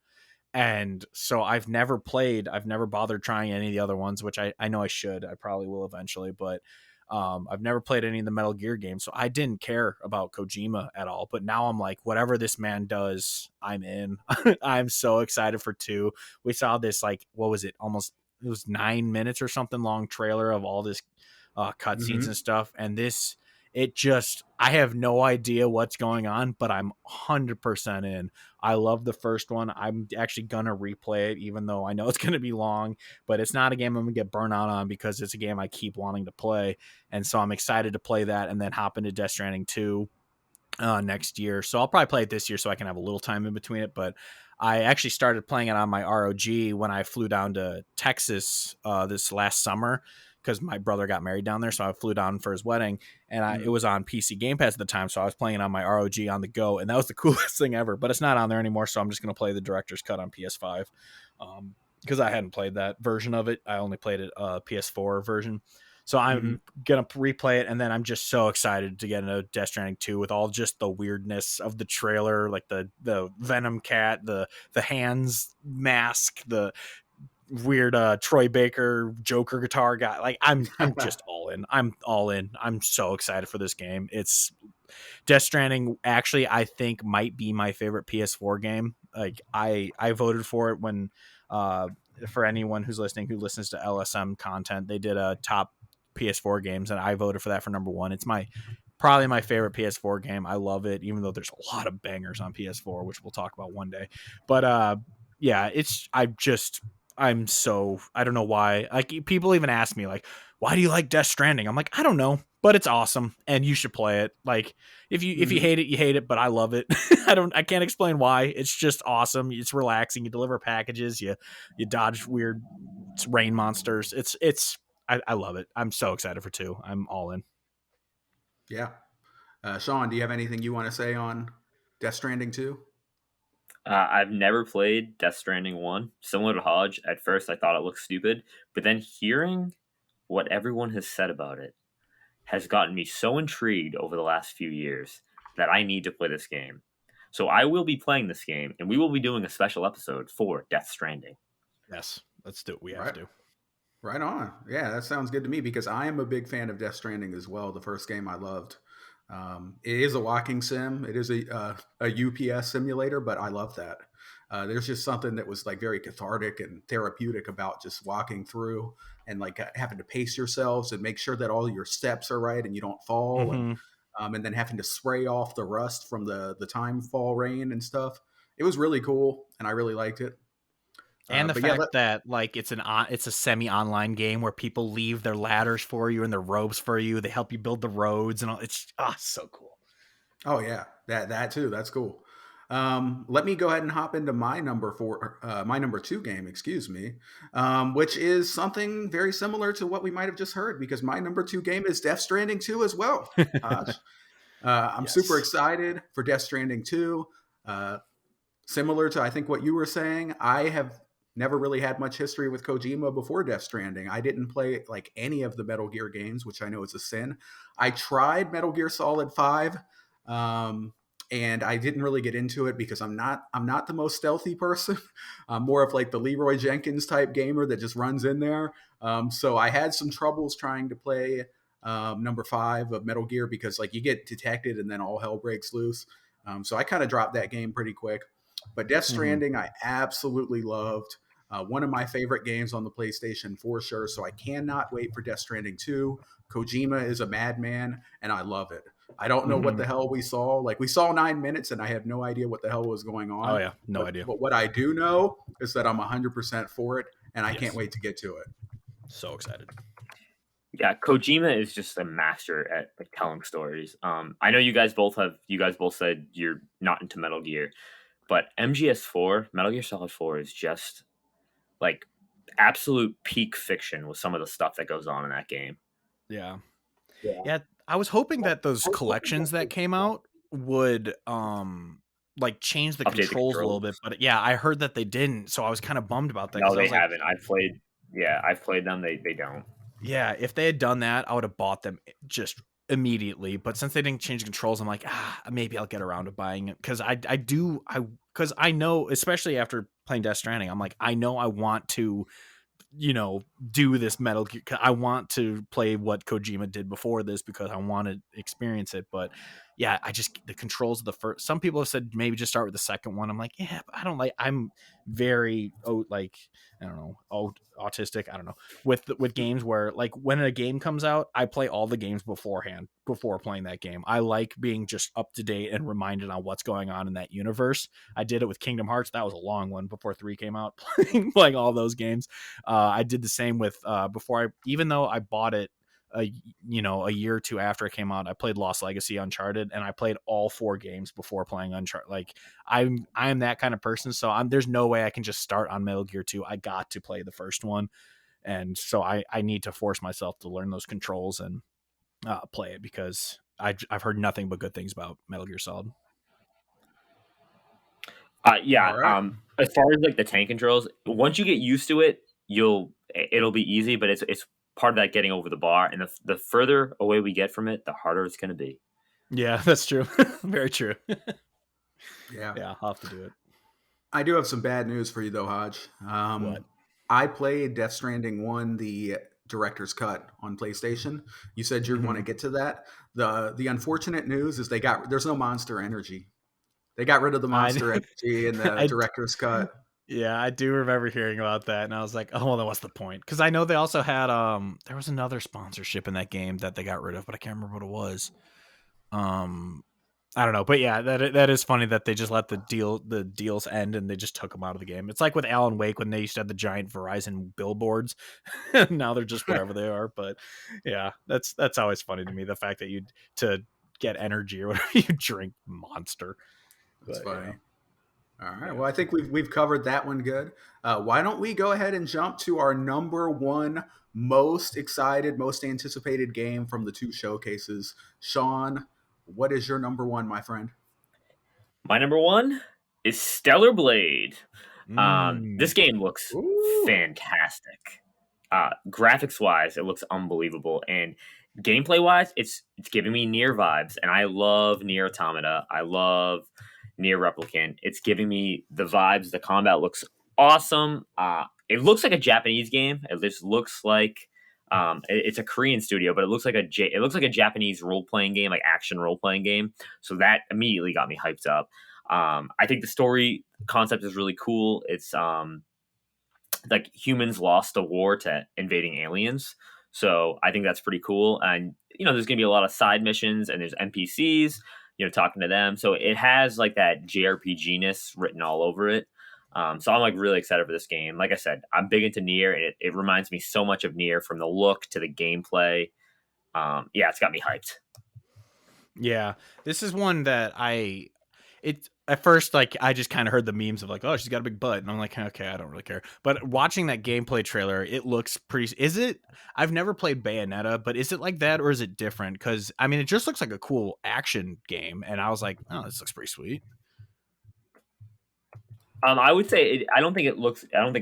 And so I've never bothered trying any of the other ones, which I know I should. I probably will eventually, but I've never played any of the Metal Gear games, so I didn't care about Kojima at all. But now I'm like, whatever this man does, I'm in. I'm so excited for 2. We saw this, like, what was it, almost it was 9 minutes or something long trailer of all this cutscenes Mhm. and stuff. And this, it just, I have no idea what's going on, but I'm 100% in. I love the first one. I'm actually gonna replay it, even though I know it's gonna be long. But it's not a game I'm gonna get burnt out on because it's a game I keep wanting to play, and so I'm excited to play that and then hop into Death Stranding 2 next year. So I'll probably play it this year so I can have a little time in between it. But I actually started playing it on my ROG when I flew down to Texas this last summer because my brother got married down there. So I flew down for his wedding, and it was on PC Game Pass at the time. So I was playing it on my ROG on the go, and that was the coolest thing ever. But it's not on there anymore, so I'm just going to play the director's cut on PS5 because I hadn't played that version of it. I only played it PS4 version. So I'm going to replay it, and then I'm just so excited to get into Death Stranding 2 with all just the weirdness of the trailer, like the Venom cat, the hands mask, the weird Troy Baker Joker guitar guy. Like I'm just all in. I'm all in. I'm so excited for this game. It's Death Stranding actually I think might be my favorite PS4 game. Like I voted for it when for anyone who's listening who listens to LSM content, they did a top PS4 games, and I voted for that for number one. It's probably my favorite PS4 game. I love it, even though there's a lot of bangers on PS4, which we'll talk about one day. But yeah, I'm so, I don't know why. Like people even ask me like, why do you like Death Stranding? I'm like, I don't know, but it's awesome and you should play it. Like if you hate it, you hate it, but I love it. I can't explain why. It's just awesome. It's relaxing. You deliver packages, you dodge weird rain monsters. I love it. I'm so excited for 2. I'm all in. Yeah. Sean, do you have anything you want to say on Death Stranding 2? I've never played Death Stranding 1. Similar to Hodge, at first I thought it looked stupid, but then hearing what everyone has said about it has gotten me so intrigued over the last few years that I need to play this game. So I will be playing this game, and we will be doing a special episode for Death Stranding. Yes, let's do it. We have Right. to. Right on. Yeah, that sounds good to me because I am a big fan of Death Stranding as well. The first game I loved. It is a walking sim. It is a UPS simulator, but I love that. There's just something that was like very cathartic and therapeutic about just walking through and like having to pace yourselves and make sure that all your steps are right and you don't fall, and then having to spray off the rust from the time fall rain and stuff. It was really cool, and I really liked it. And the But fact yeah, that like it's a semi-online game where people leave their ladders for you and their ropes for you. They help you build the roads and all. It's so cool. oh yeah, that too. That's cool. Let me go ahead and hop into my my number 2 game, excuse me, which is something very similar to what we might have just heard because my number 2 game is Death Stranding 2 as well. I'm super Yes. excited for Death Stranding 2. Similar to I think what you were saying, I have never really had much history with Kojima before Death Stranding. I didn't play like any of the Metal Gear games, which I know is a sin. I tried Metal Gear Solid 5, and I didn't really get into it because I'm not the most stealthy person. I'm more of like the Leroy Jenkins type gamer that just runs in there. So I had some troubles trying to play number 5 of Metal Gear because like you get detected and then all hell breaks loose. So I kind of dropped that game pretty quick. But Death Stranding, I absolutely loved. One of my favorite games on the PlayStation for sure. So I cannot wait for Death Stranding 2. Kojima is a madman, and I love it. I don't know what the hell we saw. Like we saw 9 minutes, and I have no idea what the hell was going on. Oh yeah, no idea. But what I do know is that I'm 100% for it, and I Yes. can't wait to get to it. So excited. Yeah, Kojima is just a master at like telling stories. I know you guys both said you're not into Metal Gear, but MGS4, Metal Gear Solid 4 is just like absolute peak fiction with some of the stuff that goes on in that game. Yeah. Yeah. Yeah, I was hoping that those collections that came out would like change the Update the controls a little bit, controls. but yeah, I heard that they didn't, so I was kind of bummed about that. No, 'Cause I they was like, haven't. I've played them. They don't. yeah, if they had done that, I would have bought them just immediately. But since they didn't change the controls, I'm like, maybe I'll get around to buying it because because I know, especially after playing Death Stranding, I'm like, I know I want to, do this Metal Gear. I want to play what Kojima did before this because I want to experience it. But yeah, the controls of the first. Some people have said maybe just start with the second one. I'm like, yeah, but I don't like. I'm very like I don't know, autistic. I don't know with games where like when a game comes out, I play all the games beforehand before playing that game. I like being just up to date and reminded on what's going on in that universe. I did it with Kingdom Hearts. That was a long one before 3 came out. playing all those games. I did the same with even though I bought it a year or two after it came out, I played Lost Legacy, Uncharted, and I played all 4 games before playing Uncharted. Like I am that kind of person, so there's no way I can just start on Metal Gear 2. I got to play the first one, and so I need to force myself to learn those controls and play it because I've heard nothing but good things about Metal Gear Solid. Yeah. All right. As far as like the tank controls, once you get used to it, it'll be easy. But it's part of that getting over the bar, and the further away we get from it, the harder it's going to be. Yeah, that's true. Very true. Yeah. I'll have to do it. I do have some bad news for you though, Hodge. What? I played Death Stranding 1, the director's cut on PlayStation. You said you want to get to that. The unfortunate news is there's no Monster Energy. They got rid of the Monster Energy in the director's cut. Yeah, I do remember hearing about that, and I was like, oh, well, then what's the point? Because I know they also had there was another sponsorship in that game that they got rid of, but I can't remember what it was. I don't know, but yeah, that is funny that they just let the deals end and they just took them out of the game. It's like with Alan Wake when they used to have the giant Verizon billboards. Now they're just whatever they are. But yeah, that's always funny to me, the fact that to get energy or whatever you drink Monster. That's But, funny. yeah. All right. Well, I think we've covered that one good. Why don't we go ahead and jump to our number one most excited, most anticipated game from the 2 showcases? Sean, what is your number one, my friend? My number one is Stellar Blade. This game looks fantastic. Graphics wise, it looks unbelievable, and gameplay wise, it's giving me Nier vibes, and I love Nier Automata. I love Nier Replicant. It's giving me the vibes. The combat looks awesome. It looks like a Japanese game. It just looks like it's a Korean studio, but it looks like a Japanese role playing game, like action role playing game. So that immediately got me hyped up. I think the story concept is really cool. It's like humans lost a war to invading aliens. So I think that's pretty cool. And there's gonna be a lot of side missions and there's NPCs, talking to them. So it has like that JRPG-ness written all over it. So I'm like really excited for this game. Like I said, I'm big into Nier, and it reminds me so much of Nier from the look to the gameplay. Yeah, it's got me hyped. Yeah, this is one that at first, like, I just kind of heard the memes of like, oh, she's got a big butt, and I'm like, okay, I don't really care. But watching that gameplay trailer, it looks pretty. I've never played Bayonetta, but is it like that or is it different? Because I mean, it just looks like a cool action game, and I was like, oh, this looks pretty sweet. I would say I don't think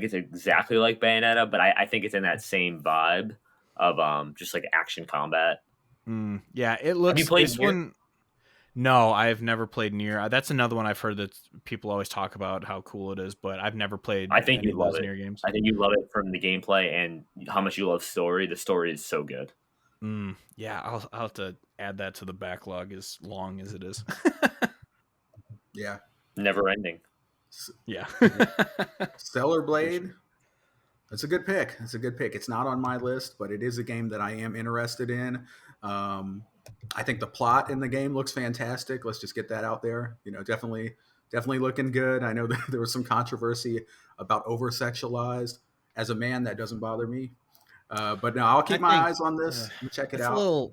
it's exactly like Bayonetta, but I think it's in that same vibe of just like action combat. Yeah, it looks. Have you played this Nier? one? No, I've never played Nier. That's another one I've heard that people always talk about how cool it is, but I've never played. I think any you of love those it. Nier games. I think you love it from the gameplay and how much you love story. The story is so good. Yeah, I'll have to add that to the backlog as long as it is. Yeah. Never ending. Yeah. Stellar Blade. That's a good pick. It's not on my list, but it is a game that I am interested in. I think the plot in the game looks fantastic. Let's just get that out there. Definitely looking good. I know that there was some controversy about over-sexualized. As a man, that doesn't bother me. But no, I'll keep my eyes on this and check it out.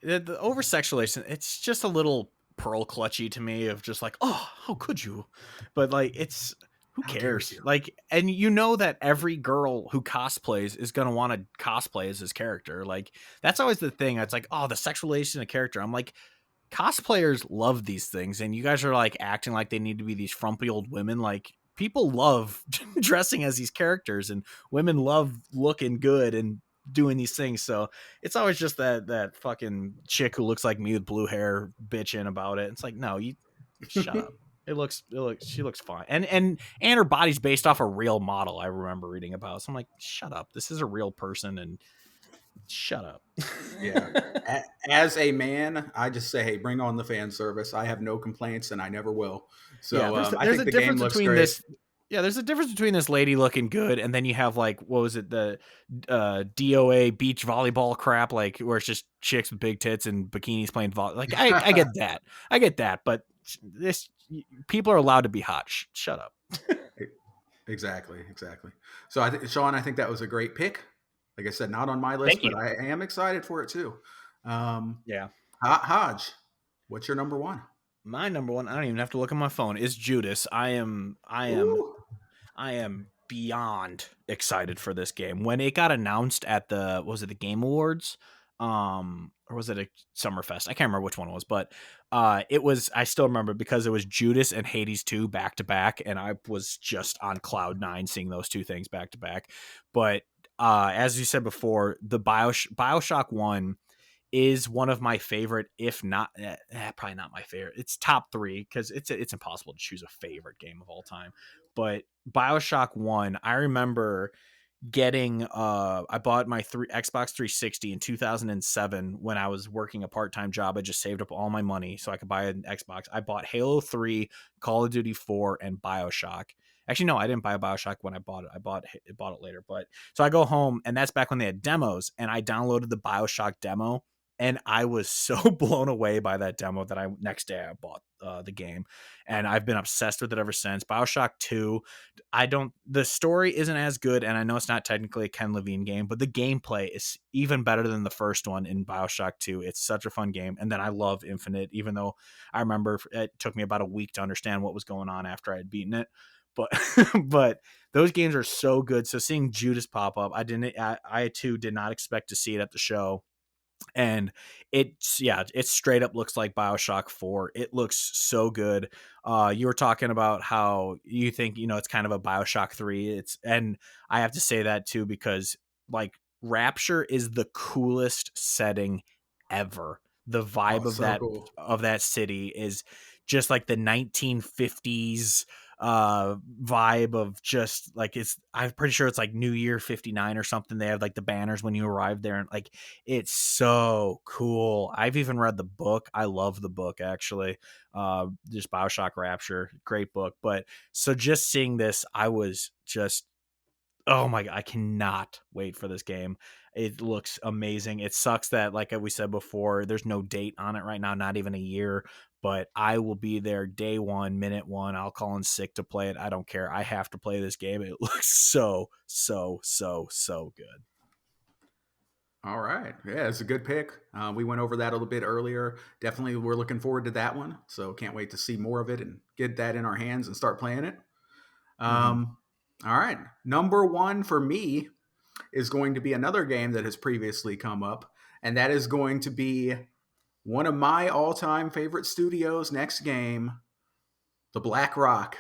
The over-sexualization, it's just a little pearl clutchy to me of just like, oh, how could you? But like, who cares? Like, and that every girl who cosplays is going to want to cosplay as his character. Like, that's always the thing. It's like, oh, the sexualization of character. I'm like, cosplayers love these things, and you guys are like acting like they need to be these frumpy old women. Like, people love dressing as these characters, and women love looking good and doing these things. So it's always just that fucking chick who looks like me with blue hair bitching about it. It's like, no, you shut up. She looks fine. And her body's based off a real model I remember reading about. So I'm like, shut up. This is a real person, and Shut up. Yeah. As a man, I just say, hey, bring on the fan service. I have no complaints, and I never will. Yeah, So I there's think a the game difference looks between great. this. Yeah, there's a difference between this lady looking good and then you have like what was it, the DOA beach volleyball crap, like where it's just chicks with big tits and bikinis playing Like I get that, but this people are allowed to be hot. Shut up. Exactly. So I think, Sean, I think that was a great pick. Like I said, not on my list, Thank but you. I am excited for it too. Yeah. Hodge, what's your number one? My number one, I don't even have to look at my phone, is Judas. Ooh. I am beyond excited for this game. When it got announced at the was it the Game Awards? Or was it a Summerfest? I can't remember which one it was, but it was I still remember because it was Judas and Hades 2 back to back, and I was just on cloud nine seeing those two things back to back. But as you said before, the Bioshock 1 is one of my favorite, if not probably not my favorite. It's top 3 because it's impossible to choose a favorite game of all time. But Bioshock 1, I remember getting I bought my Xbox 360 in 2007 when I was working a part-time job. I just saved up all my money so I could buy an Xbox. I bought Halo 3, Call of Duty 4, and Bioshock. Actually, no, I didn't buy a Bioshock when I bought it. I bought it later. But so I go home, and that's back when they had demos, and I downloaded the Bioshock demo, and I was so blown away by that demo that next day I bought the game, and I've been obsessed with it ever since. Bioshock 2, the story isn't as good, and I know it's not technically a Ken Levine game, but the gameplay is even better than the first one in Bioshock 2. It's such a fun game. And then I love Infinite, even though I remember it took me about a week to understand what was going on after I had beaten it. But but those games are so good. So seeing Judas pop up, I too did not expect to see it at the show. And it straight up looks like Bioshock 4. It looks so good. You were talking about how you think, it's kind of a Bioshock 3. And I have to say that too, because like Rapture is the coolest setting ever. The Oh, vibe of so cool. that city is just like the 1950s vibe of just like I'm pretty sure it's like New Year 59 or something. They have like the banners when you arrive there, and like it's so cool. I've even read the book. I love the book actually. Just Bioshock Rapture, great book. But so just seeing this, I was just, oh my God, I cannot wait for this game. It looks amazing. It sucks that, like we said before, there's no date on it right now, not even a year, but I will be there day one, minute one. I'll call in sick to play it. I don't care. I have to play this game. It looks so, so, so, so good. All right. Yeah, it's a good pick. We went over that a little bit earlier. Definitely, we're looking forward to that one. So can't wait to see more of it and get that in our hands and start playing it. Mm-hmm. All right. Number one for me is going to be another game that has previously come up, and that is going to be one of my all-time favorite studios' next game, the Black Rock.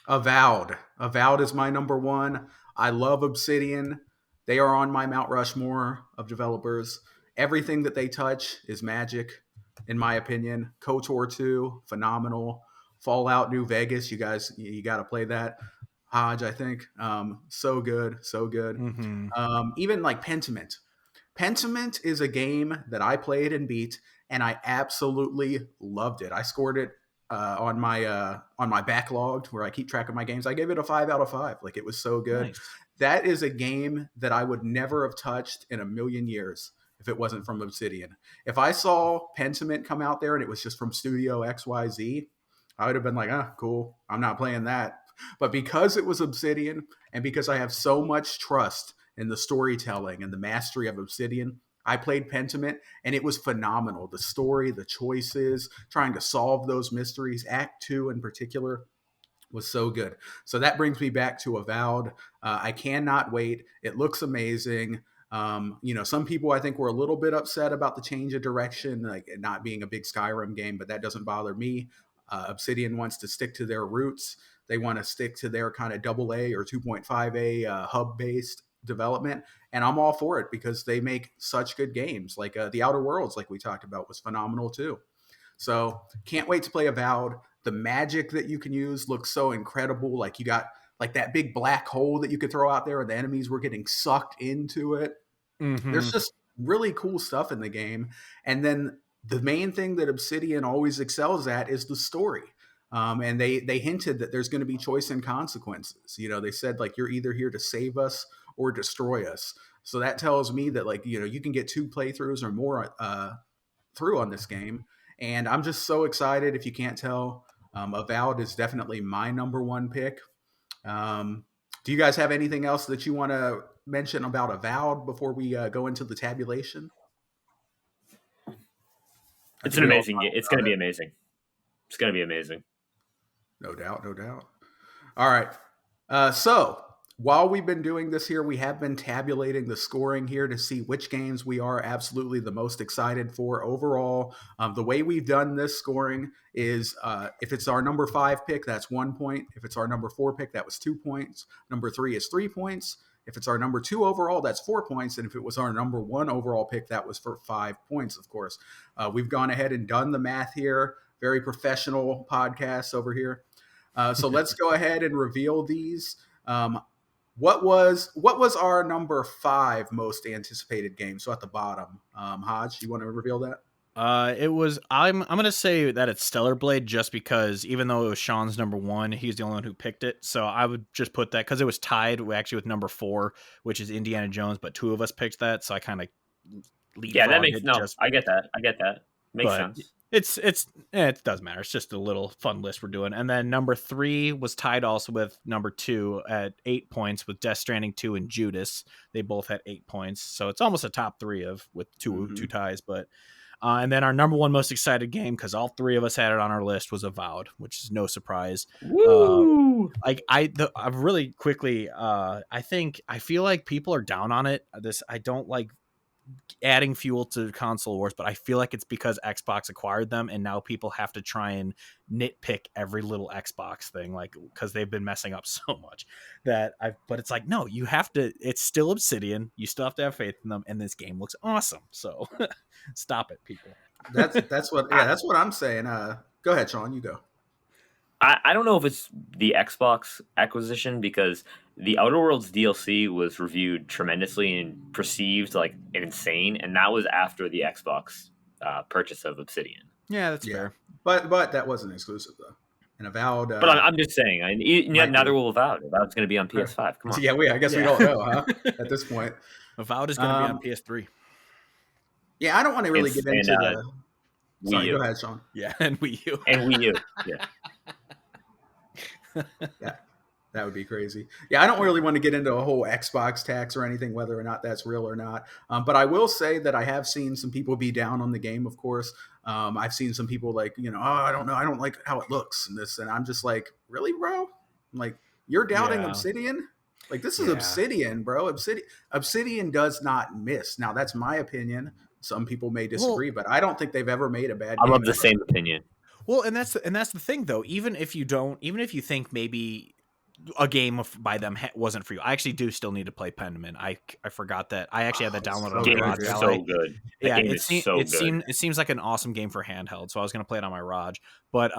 Avowed. Avowed is my number one. I love Obsidian. They are on my Mount Rushmore of developers. Everything that they touch is magic, in my opinion. KOTOR 2, phenomenal. Fallout New Vegas, you guys, you got to play that. Hodge, I think. So good, so good. Mm-hmm. Even like Pentiment. Pentiment is a game that I played and beat, and I absolutely loved it. I scored it on my backlog where I keep track of my games. I gave it a 5 out of 5. Like, it was so good. Nice. That is a game that I would never have touched in a million years if it wasn't from Obsidian. If I saw Pentiment come out there and it was just from Studio XYZ, I would have been like, ah, cool. I'm not playing that. But because it was Obsidian, and because I have so much trust in the storytelling and the mastery of Obsidian, I played Pentiment, and it was phenomenal. The story, the choices, trying to solve those mysteries. Act 2 in particular was so good. So that brings me back to Avowed. I cannot wait. It looks amazing. Some people I think were a little bit upset about the change of direction, like it not being a big Skyrim game, but that doesn't bother me. Obsidian wants to stick to their roots. They want to stick to their kind of AA or 2.5A hub-based development, and I'm all for it because they make such good games. Like the Outer Worlds, like we talked about, was phenomenal too. So can't wait to play Avowed. The magic that you can use looks so incredible. Like, you got like that big black hole that you could throw out there, and the enemies were getting sucked into it. There's just really cool stuff in the game. And then the main thing that Obsidian always excels at is the story. And they hinted that there's going to be choice and consequences. You know, they said like, you're either here to save us or destroy us. So that tells me that like, you know, you can get 2 playthroughs or more through on this game. And I'm just so excited. If you can't tell, Avowed is definitely my number 1 pick. Do you guys have anything else that you want to mention about Avowed before we go into the tabulation? It's an amazing game. It's going to be amazing. It's going to be amazing. No doubt, no doubt. All right. So while we've been doing this here, we have been tabulating the scoring here to see which games we are absolutely the most excited for overall. The way we've done this scoring is if it's our number 5 pick, that's 1 point. If it's our number 4 pick, that was 2 points. Number 3 is 3 points. If it's our number 2 overall, that's 4 points. And if it was our number 1 overall pick, that was for 5 points, of course. We've gone ahead and done the math here. Very professional podcast over here. So let's go ahead and reveal these. What was our number 5 most anticipated game? So at the bottom, Hodge, you want to reveal that? It was. I'm gonna say that it's Stellar Blade just because even though it was Sean's number 1, he's the only one who picked it. So I would just put that because it was tied actually with number 4, which is Indiana Jones, but 2 of us picked that. So I kind of that makes I get that. Makes sense. It doesn't matter. It's just a little fun list we're doing. And then number 3 was tied also with number 2 at 8 points with Death Stranding 2 and Judas. They both had 8 points. So it's almost a top 3 with two ties. But and then our number 1 most excited game, because all 3 of us had it on our list, was Avowed, which is no surprise. Woo! I've really quickly, I feel like people are down on it. I don't like adding fuel to console wars, but I feel like it's because Xbox acquired them and now people have to try and nitpick every little Xbox thing, like because they've been messing up so much but it's like, no, you have to, it's still Obsidian, you still have to have faith in them, and this game looks awesome, so stop it, people. That's what I'm saying. Go ahead, Sean, you go. I don't know if it's the Xbox acquisition, because the Outer Worlds DLC was reviewed tremendously and perceived like insane, and that was after the Xbox purchase of Obsidian. Yeah, that's fair. But that wasn't exclusive though. And Avowed. But I'm just saying, neither will Avowed. Avowed's going to be on PS5. Come on. Yeah, I guess we don't know, huh? At this point, Avowed is going to be on PS3. Yeah, I don't want to really get into the. Sorry, Wii U. Go ahead, Sean. Yeah, and Wii U. And Wii U. Yeah. Yeah, that would be crazy. Yeah, I don't really want to get into a whole Xbox tax or anything, whether or not that's real or not. But I will say that I have seen some people be down on the game, of course. I've seen some people like, I don't know, I don't like how it looks and this, and I'm just like, really, bro? Like, you're doubting Obsidian? Like, this is Obsidian, bro. Obsidian does not miss. Now, that's my opinion. Some people may disagree, but I don't think they've ever made a bad game. I'm of the same opinion. Well, and that's the thing, though. Even if you think maybe a game by them wasn't for you, I actually do still need to play Pentiment. I forgot that. I actually had that downloaded on the Rod. It's so good. Yeah, it seems like an awesome game for handheld, so I was going to play it on my Raj. But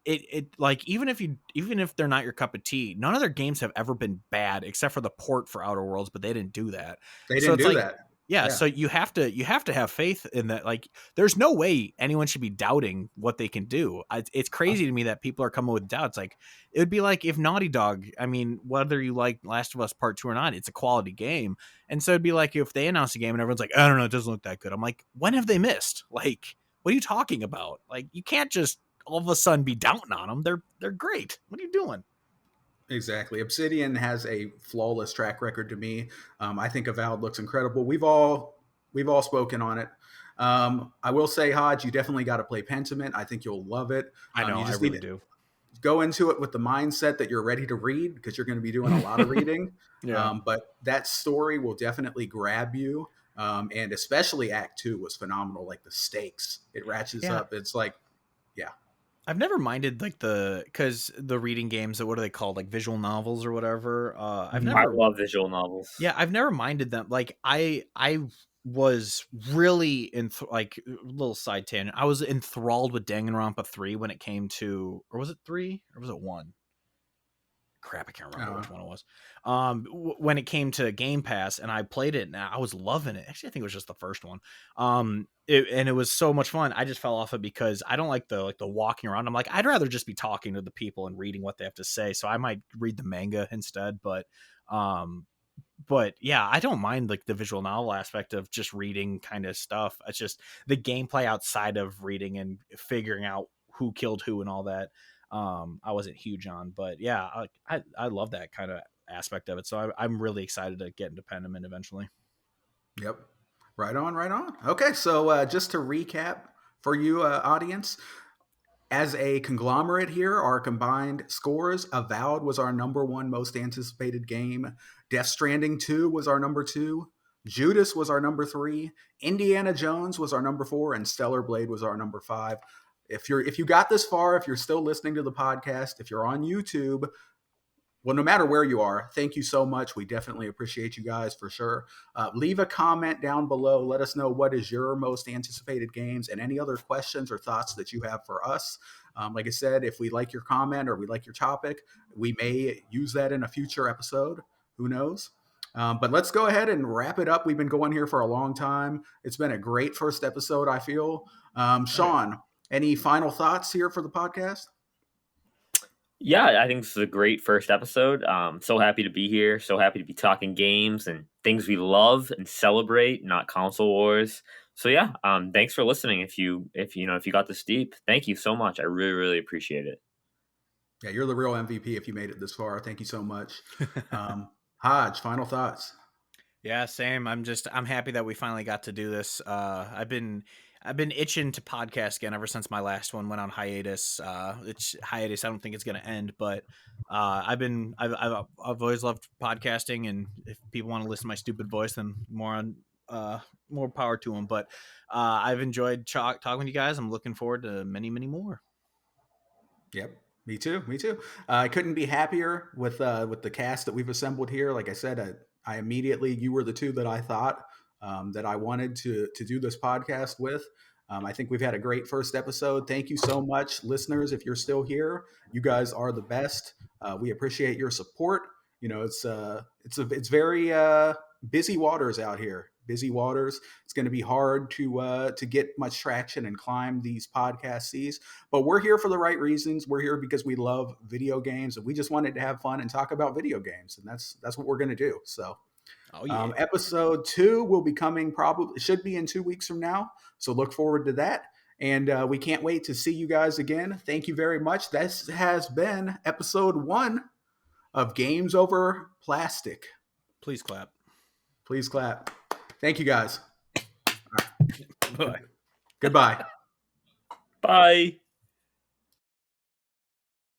it like even if they're not your cup of tea, none of their games have ever been bad except for the port for Outer Worlds, but they didn't do that. They didn't do that. Yeah, so you have to have faith in that. Like, there's no way anyone should be doubting what they can do. It's crazy to me that people are coming with doubts. Like, it would be like if Naughty Dog, I mean, whether you like Last of Us Part 2 or not, it's a quality game. And so it'd be like if they announce a game and everyone's like, I don't know, it doesn't look that good. I'm like, when have they missed? Like, what are you talking about? Like, you can't just all of a sudden be doubting on them. They're great. What are you doing? Exactly. Obsidian has a flawless track record to me. I think Avowed looks incredible. We've all spoken on it. I will say, Hodge, you definitely got to play Pentiment. I think you'll love it. I know, you just I really need to do. Go into it with the mindset that you're ready to read, because you're going to be doing a lot of reading. But that story will definitely grab you. And especially Act 2 was phenomenal. Like, the stakes, it ratchets up. It's like, I've never minded because the reading games, what are they called? Like visual novels or whatever. I love visual novels. Yeah, I've never minded them. Like I was really like a little side tangent. I was enthralled with Danganronpa 3 when it came to, or was it 3 or was it 1? crap, I can't remember which one it was. When it came to Game Pass, and I played it, and I was loving it. Actually, I think it was just the first one. And it was so much fun. I just fell off it because I don't like the walking around. I'm like, I'd rather just be talking to the people and reading what they have to say. So I might read the manga instead. But yeah, I don't mind like the visual novel aspect of just reading kind of stuff. It's just the gameplay outside of reading and figuring out who killed who and all that. I wasn't huge on, but yeah, I love that kind of aspect of it. So I'm really excited to get into Pentiment eventually. Yep. Right on, right on. Okay, so just to recap for you, audience, as a conglomerate here, our combined scores: Avowed was our number one most anticipated game. Death Stranding 2 was our number 2. Judas was our number 3. Indiana Jones was our number 4, and Stellar Blade was our number 5. If you got this far, if you're still listening to the podcast, if you're on YouTube, well, no matter where you are, thank you so much. We definitely appreciate you guys for sure. Leave a comment down below. Let us know what is your most anticipated games and any other questions or thoughts that you have for us. Like I said, if we like your comment or we like your topic, we may use that in a future episode. Who knows? But let's go ahead and wrap it up. We've been going here for a long time. It's been a great first episode, I feel. Sean, any final thoughts here for the podcast? Yeah, I think this is a great first episode. So happy to be here. So happy to be talking games and things we love and celebrate, not console wars. So yeah, thanks for listening. If you got this deep, thank you so much. I really, really appreciate it. Yeah, you're the real MVP if you made it this far. Thank you so much. Hodge, final thoughts. Yeah, same. I'm happy that we finally got to do this. I've been itching to podcast again ever since my last one went on hiatus. It's hiatus. I don't think it's going to end, but I've always loved podcasting, and if people want to listen to my stupid voice, then more power to them. But I've enjoyed talking with you guys. I'm looking forward to many, many more. Yep. Me too. Me too. I couldn't be happier with the cast that we've assembled here. Like I said, I immediately, you were the two that I thought that I wanted to do this podcast with. I think we've had a great first episode. Thank you so much, listeners. If you're still here, you guys are the best. We appreciate your support. You know, it's very busy waters out here. Busy waters. It's going to be hard to get much traction and climb these podcast seas, but we're here for the right reasons. We're here because we love video games, and we just wanted to have fun and talk about video games, and that's what we're going to do. So, episode 2 will be coming, probably should be in 2 weeks from now. So look forward to that, and we can't wait to see you guys again. Thank you very much. This has been episode 1 of Games Over Plastic. Please clap. Please clap. Thank you, guys. Bye. Goodbye. Bye.